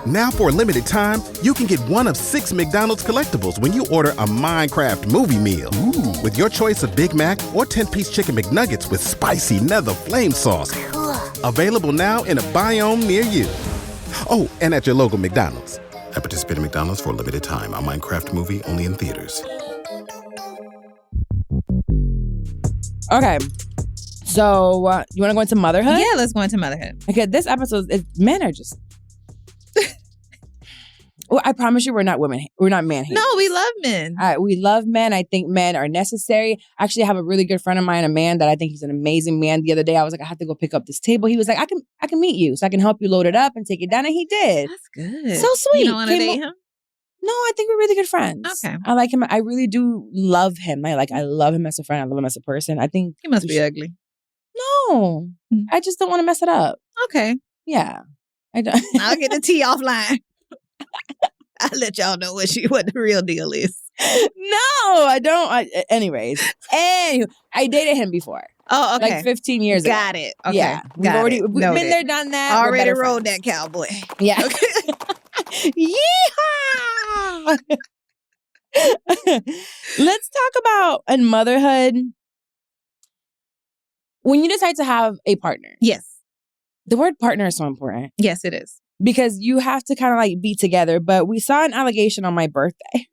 Now for a limited time, you can get one of 6 McDonald's collectibles when you order a Minecraft movie meal. Ooh. With your choice of Big Mac or 10-piece chicken McNuggets with spicy nether flame sauce. Available now in a biome near you. Oh, and at your local McDonald's. At participating McDonald's for a limited time. A Minecraft movie only in theaters. Okay. So, you want to go into motherhood? Yeah, let's go into motherhood. Okay, this episode, men are just... Well, I promise you we're not women. We're not man haters. No, we love men. We love men. I think men are necessary. Actually, I have a really good friend of mine, a man that I think he's an amazing man. The other day, I was like, I have to go pick up this table. He was like, I can meet you. So I can help you load it up and take it down. And he did. That's good. So sweet. You don't want to date him? No, I think we're really good friends. Okay. I like him. I really do love him. I love him as a friend. I love him as a person. I think he must be ugly. No. I just don't want to mess it up. Okay. Yeah. I don't. I'll get the tea offline. I'll let y'all know what the real deal is. No, I don't. Anyways, I dated him before. Oh, okay. Like 15 years ago. Got it. Okay. Yeah. We've been there, done that. Already rode that cowboy. Yeah. Okay. Yeehaw! Let's talk about in motherhood. When you decide to have a partner. Yes. The word partner is so important. Yes, it is. Because you have to kind of like be together. But we saw an allegation on my birthday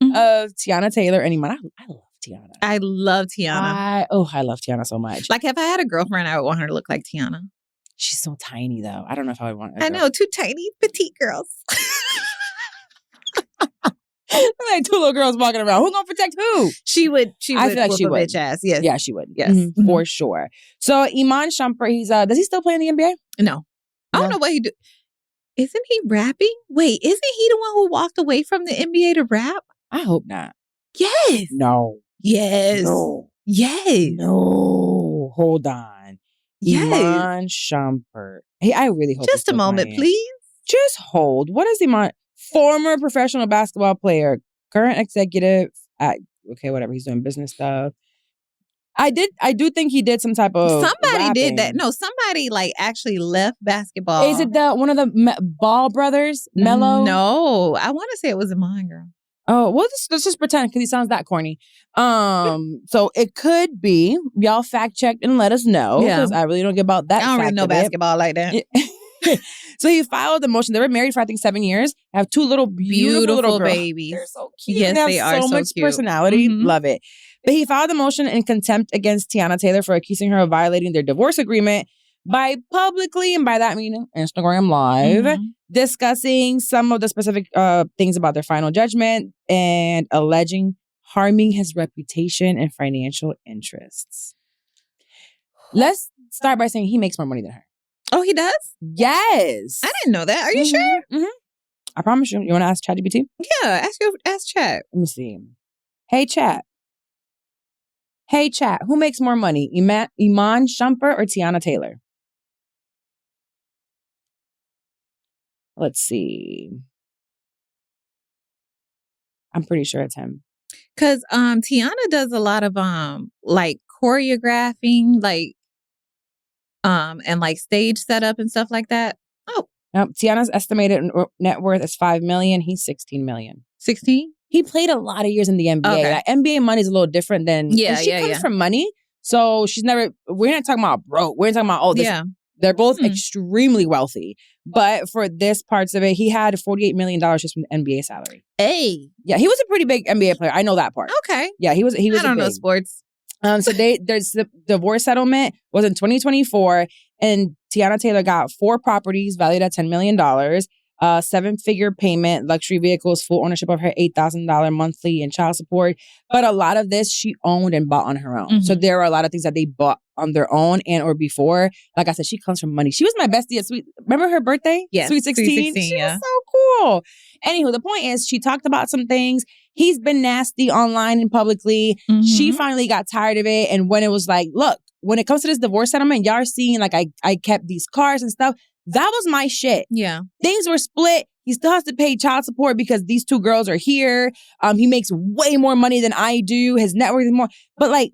of Tiana Taylor and Iman. I love Tiana. I love Tiana. I love Tiana so much. Like if I had a girlfriend, I would want her to look like Tiana. She's so tiny though. I don't know if I would want her. I know, 2 tiny, petite girls. Like 2 little girls walking around. Who's gonna protect who? She would. I feel like she would. Bitch ass. Yes. Yeah, she would. Yes. Mm-hmm. For sure. So Iman Shumpert, he's does he still play in the NBA? No. I don't know what he do. Isn't he rapping? Wait, isn't he the one who walked away from the NBA to rap? I hope not. Yes. No. Yes. No. Yes. No. Hold on. Yes. Iman Shumpert. Hey, I really hope. Just a moment, please. Just hold. What is Iman? Former professional basketball player, current executive at, okay, whatever. He's doing business stuff. I do think he did some type of Somebody did rapping. that. No, somebody like actually left basketball. Is it one of the Ball brothers, Mello? No, I want to say it was Simone, girl. Oh, well, let's just pretend because he sounds that corny. So it could be. Y'all fact check and let us know because I really don't get about that. I don't really know basketball like that. So he filed a motion. They were married for I think 7 years. Have two little beautiful little girls. babies. They're so cute. Yes, they they have are so much cute. personality. Mhm. Love it. But he filed a motion in contempt against Tiana Taylor for accusing her of violating their divorce agreement by publicly, and by that meaning Instagram Live, discussing some of the specific things about their final judgment and alleging harming his reputation and financial interests. Let's start by saying he makes more money than her. Oh, he does? Yes. I didn't know that. Are you sure? Mm-hmm. I promise you. You want to ask ChatGPT? Yeah, ask chat. Let me see. Hey, chat. Hey, chat. Who makes more money, Iman Shumpert or Tiana Taylor? Let's see. I'm pretty sure it's him. Cause Tiana does a lot of like choreographing, like and like stage setup and stuff like that. Oh. Tiana's estimated net worth is $5 million. He's $16 million. 16? He played a lot of years in the NBA. Okay. Like, NBA money is a little different than she comes from money. So we're not talking about broke. We're talking about this. Yeah. They're both extremely wealthy. But for this parts of it, he had $48 million just from the NBA salary. Hey. Yeah, he was a pretty big NBA player. I know that part. Okay. Yeah, he was. I don't know sports. So there's the divorce settlement was in 2024, and Tiana Taylor got 4 properties valued at $10 million, 7-figure payment, luxury vehicles, full ownership of her $8,000 monthly and child support. But a lot of this she owned and bought on her own. So there are a lot of things that they bought on their own and or before. Like I said, she comes from money. She was my bestie at remember her birthday? Yes. Sweet 16? She was so cool. Anywho, the point is she talked about some things. He's been nasty online and publicly. She finally got tired of it. And when it was like, look, when it comes to this divorce settlement, y'all are seeing like I kept these cars and stuff. That was my shit. Yeah. Things were split. He still has to pay child support because these 2 girls are here. He makes way more money than I do. His net worth is more. But like,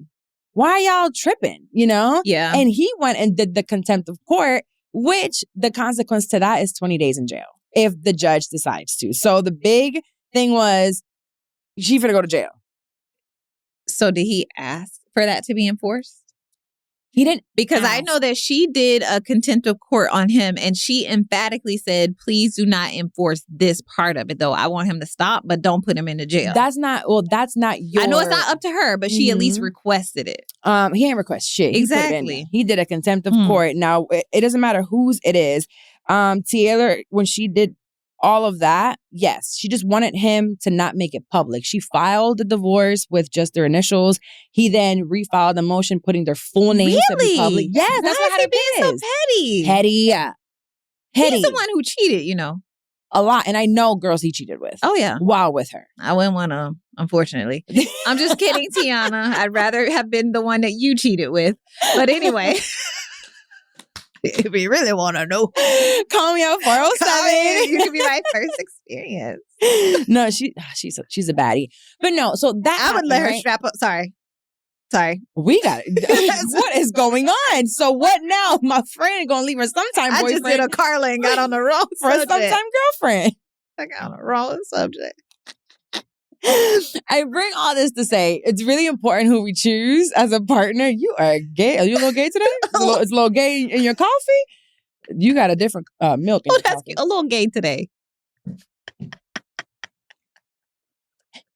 why are y'all tripping? You know? Yeah. And he went and did the contempt of court, which the consequence to that is 20 days in jail if the judge decides to. So the big thing was she finna go to jail. So did he ask for that to be enforced? He didn't. Because I know that she did a contempt of court on him and she emphatically said, please do not enforce this part of it, though. I want him to stop, but don't put him into jail. That's not your... I know it's not up to her, but she at least requested it. He ain't request shit. Exactly. He did a contempt of court. Now, it doesn't matter whose it is. Taylor, when she did all of that, yes, she just wanted him to not make it public. She filed the divorce with just their initials. He then refiled the motion putting their full names to be public. Yes, that's what happened. So petty. Petty. He's the one who cheated, you know. A lot. And I know girls he cheated with. Oh, yeah. While with her. I wouldn't want to, unfortunately. I'm just kidding, Tiana. I'd rather have been the one that you cheated with. But anyway... If you really want to know, call me out 407. You can be my first experience. No, she's a baddie. But no, so that I would let her strap up. Sorry. We got it. What is going on? So what now? My friend gonna leave her sometime boyfriend. I just did a Carla and got on the wrong for subject. a sometime girlfriend. I got on the wrong subject. I bring all this to say it's really important who we choose as a partner. You are gay. Are you a little gay today? It's a little gay in your coffee? You got a different milk in your that's coffee. A little gay today.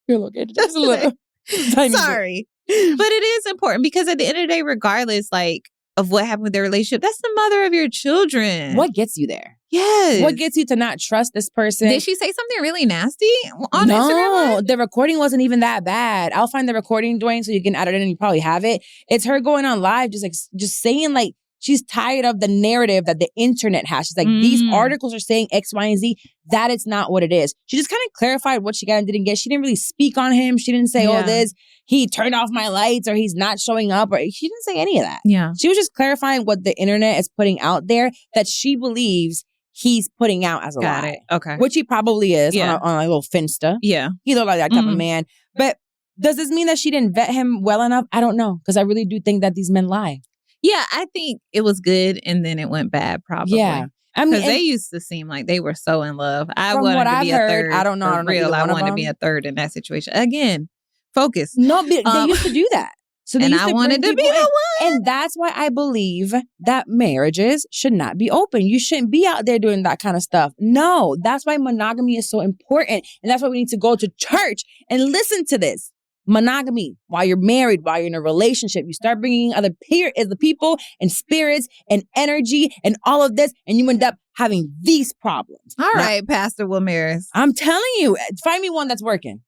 You're a little gay today. Just a little. Sorry. But it is important because at the end of the day, regardless, like, of what happened with their relationship, that's the mother of your children. What gets you there? Yes. What gets you to not trust this person? Did she say something really nasty on Instagram? No, the recording wasn't even that bad. I'll find the recording, Dwayne, so you can add it in and you probably have it. It's her going on live, just saying like she's tired of the narrative that the internet has. She's like, these articles are saying X, Y, and Z. That it's not what it is. She just kind of clarified what she got and didn't get. She didn't really speak on him. She didn't say, he turned off my lights or he's not showing up. Or she didn't say any of that. Yeah. She was just clarifying what the internet is putting out there that she believes he's putting out as a lie. Okay. Which he probably is on a little Finsta. Yeah. He looked like that type of man. But Does this mean that she didn't vet him well enough? I don't know. Because I really do think that these men lie. Yeah, I think it was good and then it went bad, probably. Yeah. I mean, because they used to seem like they were so in love. I from wanted what to I've be a heard, third. I don't know. For I don't know real, either I one of wanted to them. be a third in that situation. Again, focus. No, they used to do that. So they and used I to wanted bring to be people the in. one. And that's why I believe that marriages should not be open. You shouldn't be out there doing that kind of stuff. No, that's why monogamy is so important. And that's why we need to go to church and listen to this. Monogamy, while you're married, while you're in a relationship, you start bringing other the people and spirits and energy and all of this, and you end up having these problems. All right, Pastor Wilmaris. I'm telling you, find me one that's working.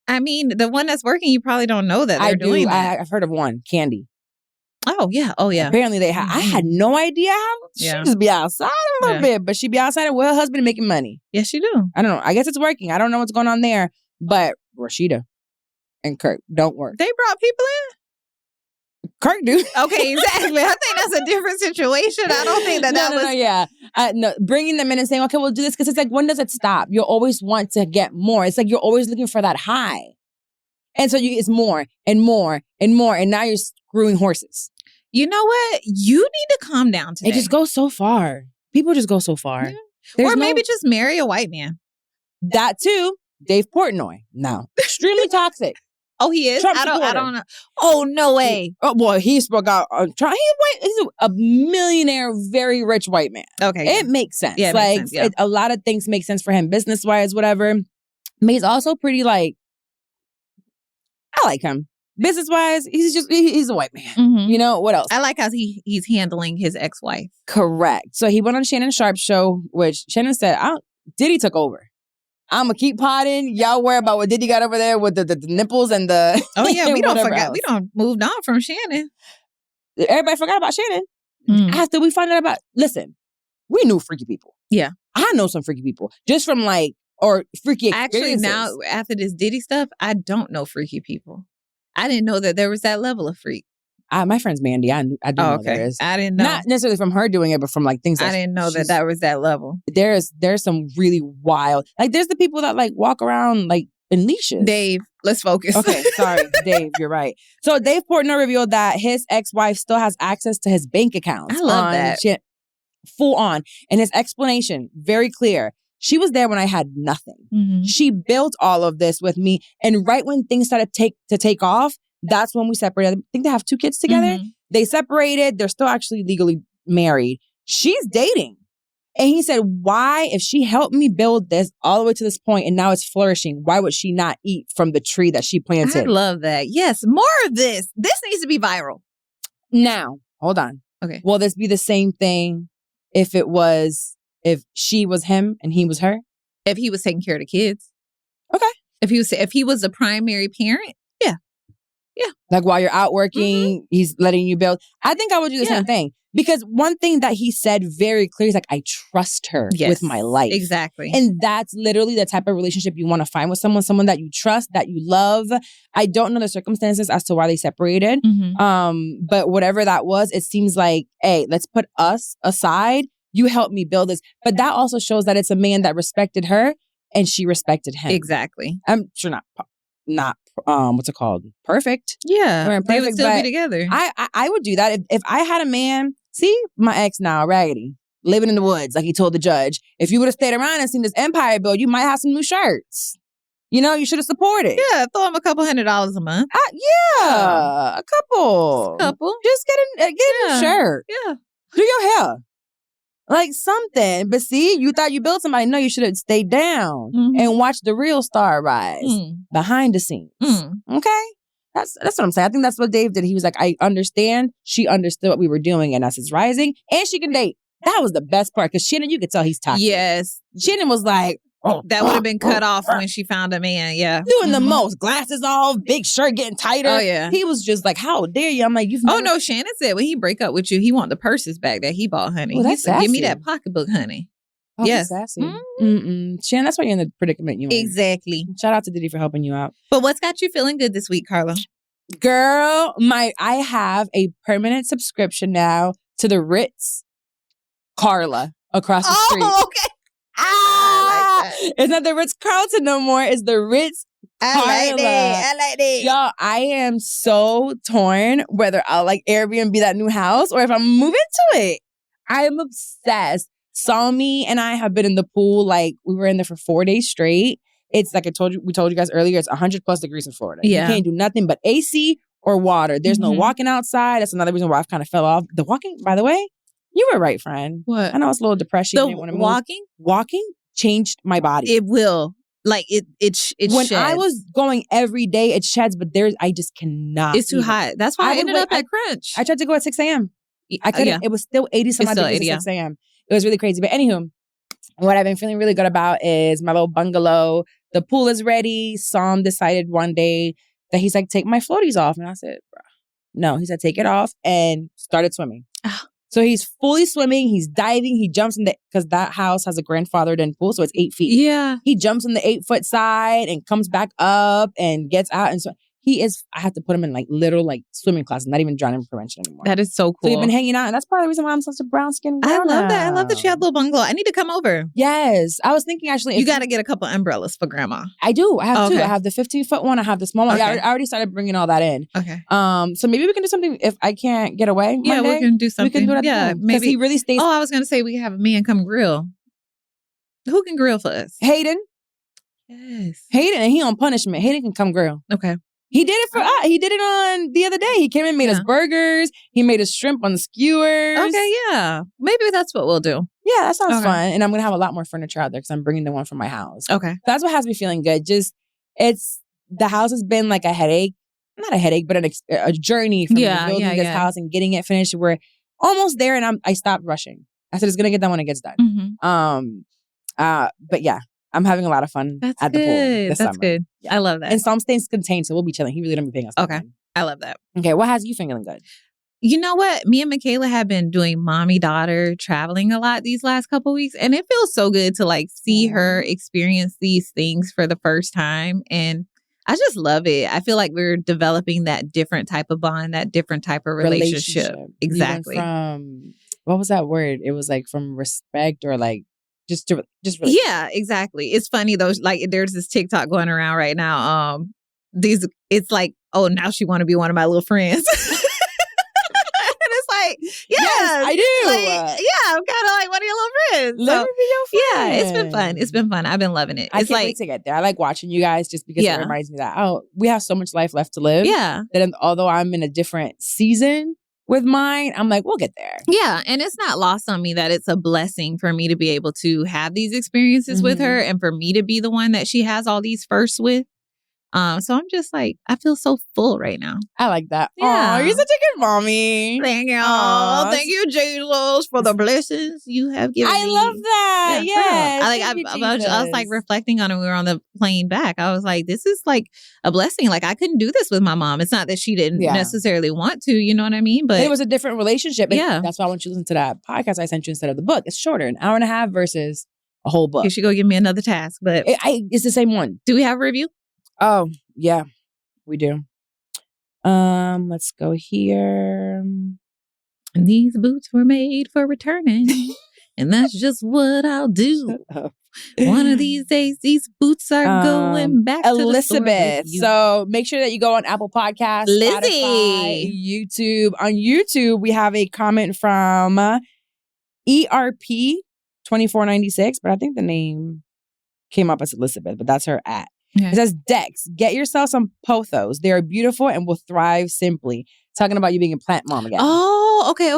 I mean, the one that's working, you probably don't know that they're doing that. I've heard of one, Candy. Oh, yeah. Oh, yeah. Apparently they I had no idea how. She just be outside a little bit, but she be outside with her husband making money. Yes, she do. I don't know. I guess it's working. I don't know what's going on there, but Rashida and Kirk don't work. They brought people in? Kirk do. Okay, exactly. I think that's a different situation. I don't think that was... No, yeah. No, bringing them in and saying, okay, we'll do this. Because it's like, when does it stop? You always want to get more. It's like you're always looking for that high. And so it's more and more and more. And now you're screwing horses. You know what? You need to calm down today. It just goes so far. People just go so far. Yeah. Or maybe just marry a white man. That too. Dave Portnoy. No. Extremely toxic. Oh, he is? Trump I don't supporter. know. Oh, no way. Oh, boy, he spoke out. He's white. He's a millionaire, very rich white man. Okay. It makes sense. Yeah, it like, makes sense, a lot of things make sense for him business-wise, whatever. But he's also pretty like, I like him. Business-wise, he's a white man. Mm-hmm. You know, what else? I like how he's handling his ex-wife. Correct. So he went on Shannon Sharp's show, which Shannon said, Diddy took over. I'm going to keep potting. Y'all worry about what Diddy got over there with the nipples and the... Oh, yeah. We don't forget. Else. We don't moved on from Shannon. Everybody forgot about Shannon. After we found out about... Listen, we knew freaky people. Yeah. I know some freaky people. Just from like... Or freaky experiences. Actually, now, after this Diddy stuff, I don't know freaky people. I didn't know that there was that level of freak. My friend's Mandy. I do know there is. I didn't know. Not necessarily from her doing it, but from like things that I didn't know that was that level. There's some really wild, like there's the people that like walk around like in leashes. Dave, let's focus. Okay, sorry, Dave, you're right. So Dave Portnoy revealed that his ex-wife still has access to his bank accounts. I love that. Full on. And his explanation, very clear. She was there when I had nothing. Mm-hmm. She built all of this with me. And right when things started to take off, that's when we separated. I think they have 2 kids together. Mm-hmm. They separated. They're still actually legally married. She's dating. And he said, why, if she helped me build this all the way to this point and now it's flourishing, why would she not eat from the tree that she planted? I love that. Yes, more of this. This needs to be viral. Now, hold on. Okay. Will this be the same thing if she was him and he was her? If he was taking care of the kids. Okay. If he was the primary parent, yeah. Yeah. Like while you're out working, he's letting you build. I think I would do the same thing. Because one thing that he said very clear is like, I trust her with my life. Exactly. And that's literally the type of relationship you want to find with someone that you trust, that you love. I don't know the circumstances as to why they separated. Mm-hmm. But whatever that was, it seems like, hey, let's put us aside. You helped me build this. But that also shows that it's a man that respected her and she respected him. Exactly. I'm sure not what's it called? Perfect. Yeah. Perfect, they would still be together. I would do that. If I had a man, see my ex now, Raggedy, living in the woods, like he told the judge. If you would have stayed around and seen this empire build, you might have some new shirts. You know, you should have supported. Yeah, throw him a couple $100 a month. A couple. Just get a new shirt. Yeah. Do your hair. Like something. But see, you thought you built somebody. No, you should have stayed down and watched the real star rise behind the scenes. Okay? That's what I'm saying. I think that's what Dave did. He was like, I understand. She understood what we were doing and us is rising. And she can date. That was the best part. Because Shannon, you could tell he's toxic. Yes. Shannon was like, that would have been cut off when she found a man. Yeah. Doing the most. Glasses off, big shirt getting tighter. Oh, yeah. He was just like, how dare you? I'm like, Oh, no. Shannon said when he break up with you, he want the purses back that he bought, honey. Well, he said, give me that pocketbook, honey. Oh, yes. Sassy. Shannon, that's why you're in the predicament you're in. Exactly. Shout out to Diddy for helping you out. But what's got you feeling good this week, Carla? Girl, I have a permanent subscription now to the Ritz Carla across the street. Oh, okay. It's not the Ritz Carlton no more. It's the Ritz I like that. Y'all, I am so torn whether I'll like Airbnb that new house or if I'm moving to it. I am obsessed. Salmi and I have been in the pool, like we were in there for 4 days straight. It's like we told you guys earlier, it's 100 plus degrees in Florida. Yeah. You can't do nothing but AC or water. There's no walking outside. That's another reason why I've kind of fell off. The walking, by the way, you were right, friend. What? I know it's a little depression. The You didn't want to walking? Walking changed my body. It will. Like it when sheds. I was going every day, it sheds, but I just cannot. It's too hot. That's why I ended up at Crunch. I tried to go at 6 a.m. I couldn't. Yeah. It was still 80 some odd degrees at 6 a.m. It was really crazy. But anywho, what I've been feeling really good about is my little bungalow. The pool is ready. Sam decided one day that he's like, take my floaties off. And I said, bro, no. He said, take it off and started swimming. So he's fully swimming. He's diving. He jumps in because that house has a grandfathered in pool. So it's 8 feet. Yeah. He jumps in the 8-foot side and comes back up and gets out. And so I have to put him in like literal like swimming classes, not even drowning prevention anymore. That is so cool. So we've been hanging out. And that's part of the reason why I'm such a brown skin girl I love now. that. I love that you have a little bungalow. I need to come over. Yes. I was thinking actually. You got to get a couple umbrellas for grandma. I do. I have two. Okay. I have the 15-foot one. I have the small one. Okay. I already started bringing all that in. Okay. So maybe we can do something if I can't get away Yeah, Monday. we can do something. We can do it at yeah, the pool. maybe He really stays. Oh, I was going to say we can have a man come grill. Who can grill for us? Hayden. Yes. Hayden, and he on punishment. Hayden can come grill. Okay. He did it for us. He did it on the other day. He came and made us burgers. He made us shrimp on skewers. Okay, yeah. Maybe that's what we'll do. Yeah, that sounds Okay. fun. And I'm going to have a lot more furniture out there because I'm bringing the one from my house. Okay. That's what has me feeling good. The house has been like a headache. Not a headache, but a journey from building this house and getting it finished. We're almost there and I stopped rushing. I said, it's going to get done when it gets done. But yeah. I'm having a lot of fun at the pool this summer. That's good. Yeah. I love that. And some stays contained, so we'll be chilling. He really don't be paying us. Okay. I love that. Okay, what has you feeling good? You know what? Me and Michaela have been doing mommy-daughter traveling a lot these last couple of weeks. And it feels so good to like see her experience these things for the first time. And I just love it. I feel like we're developing that different type of bond, that different type of relationship. Exactly. From, what was that word? It was like from respect or like just really. Yeah, exactly. It's funny though. Like there's this TikTok going around right now. It's like, oh, now she want to be one of my little friends. And it's like, yes, I do. Like, yeah, I'm kind of like one of your little friends. Let me be your friend. Yeah, it's been fun. It's been fun. I've been loving it. I can't wait to get there. I like watching you guys just because it reminds me that, we have so much life left to live. Yeah. That although I'm in a different season with mine, I'm like, we'll get there. Yeah. And it's not lost on me that it's a blessing for me to be able to have these experiences with her and for me to be the one that she has all these firsts with. So I'm just like, I feel so full right now. I like that. Yeah. Oh, you're such a good mommy. Thank you. Aww. Thank you, Jesus, for the blessings you have given me. I love that. Yeah. I was like reflecting on it when we were on the plane back. I was like, this is like a blessing. Like I couldn't do this with my mom. It's not that she didn't necessarily want to, you know what I mean? But it was a different relationship. Yeah. That's why I want you to listen to that podcast I sent you instead of the book. It's shorter, an hour and a half versus a whole book. You should go give me another task. But it's the same one. Do we have a review? Oh, yeah. We do. Let's go here. These boots were made for returning. And that's just what I'll do. One of these days, these boots are going back to Elizabeth. the store with you. So make sure that you go on Apple Podcasts, Spotify, YouTube. On YouTube, we have a comment from ERP2496, but I think the name came up as Elizabeth, but that's her @ Okay. It says, Dex, get yourself some pothos. They are beautiful and will thrive simply. Talking about you being a plant mom again. Oh, okay.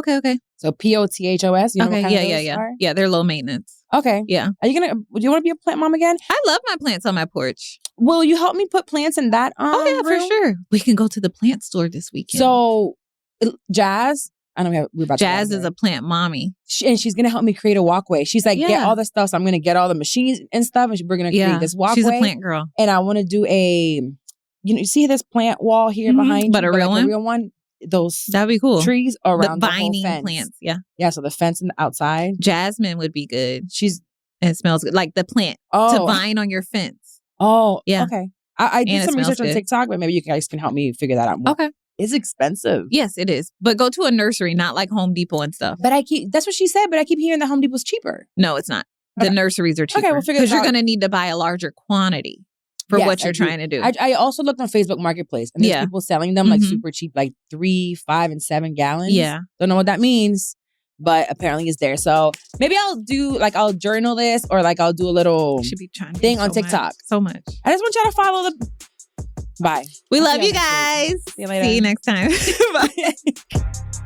So POTHOS. You know what kind of those Yeah. are? Yeah, they're low maintenance. Okay. Yeah. Do you want to be a plant mom again? I love my plants on my porch. Will you help me put plants in that yeah, for room? sure. We can go to the plant store this weekend. So, Jazz, I know we're about Jazz to is a plant mommy. and she's going to help me create a walkway. She's like, get all the stuff. So I'm going to get all the machines and stuff. And we're going to create this walkway. She's a plant girl. And I want to do you see this plant wall here behind but you? A real one? Those That'd be cool. Trees around the vining whole fence. plants. Yeah. Yeah. So the fence on the outside. Jasmine would be good. And it smells good. Like the plant to vine on your fence. Oh, yeah. Okay. I did some research on good. TikTok, but maybe you guys can help me figure that out more. Okay. It's expensive. Yes, it is. But go to a nursery, not like Home Depot and stuff. But that's what she said, but I keep hearing that Home Depot's cheaper. No, it's not. The nurseries are cheaper. Okay, we'll figure it out. Because you're going to need to buy a larger quantity. for Yes, what you're I do. trying to do. I also looked on Facebook Marketplace, and there's people selling them like super cheap, like 3, 5, and 7 gallons. Yeah. Don't know what that means, but apparently it's there. So maybe I'll journal this, or like I'll do a little Should be trying to thing on TikTok. So much. I just want y'all to follow the. Bye. We love you guys. See you later. See you next time. Bye.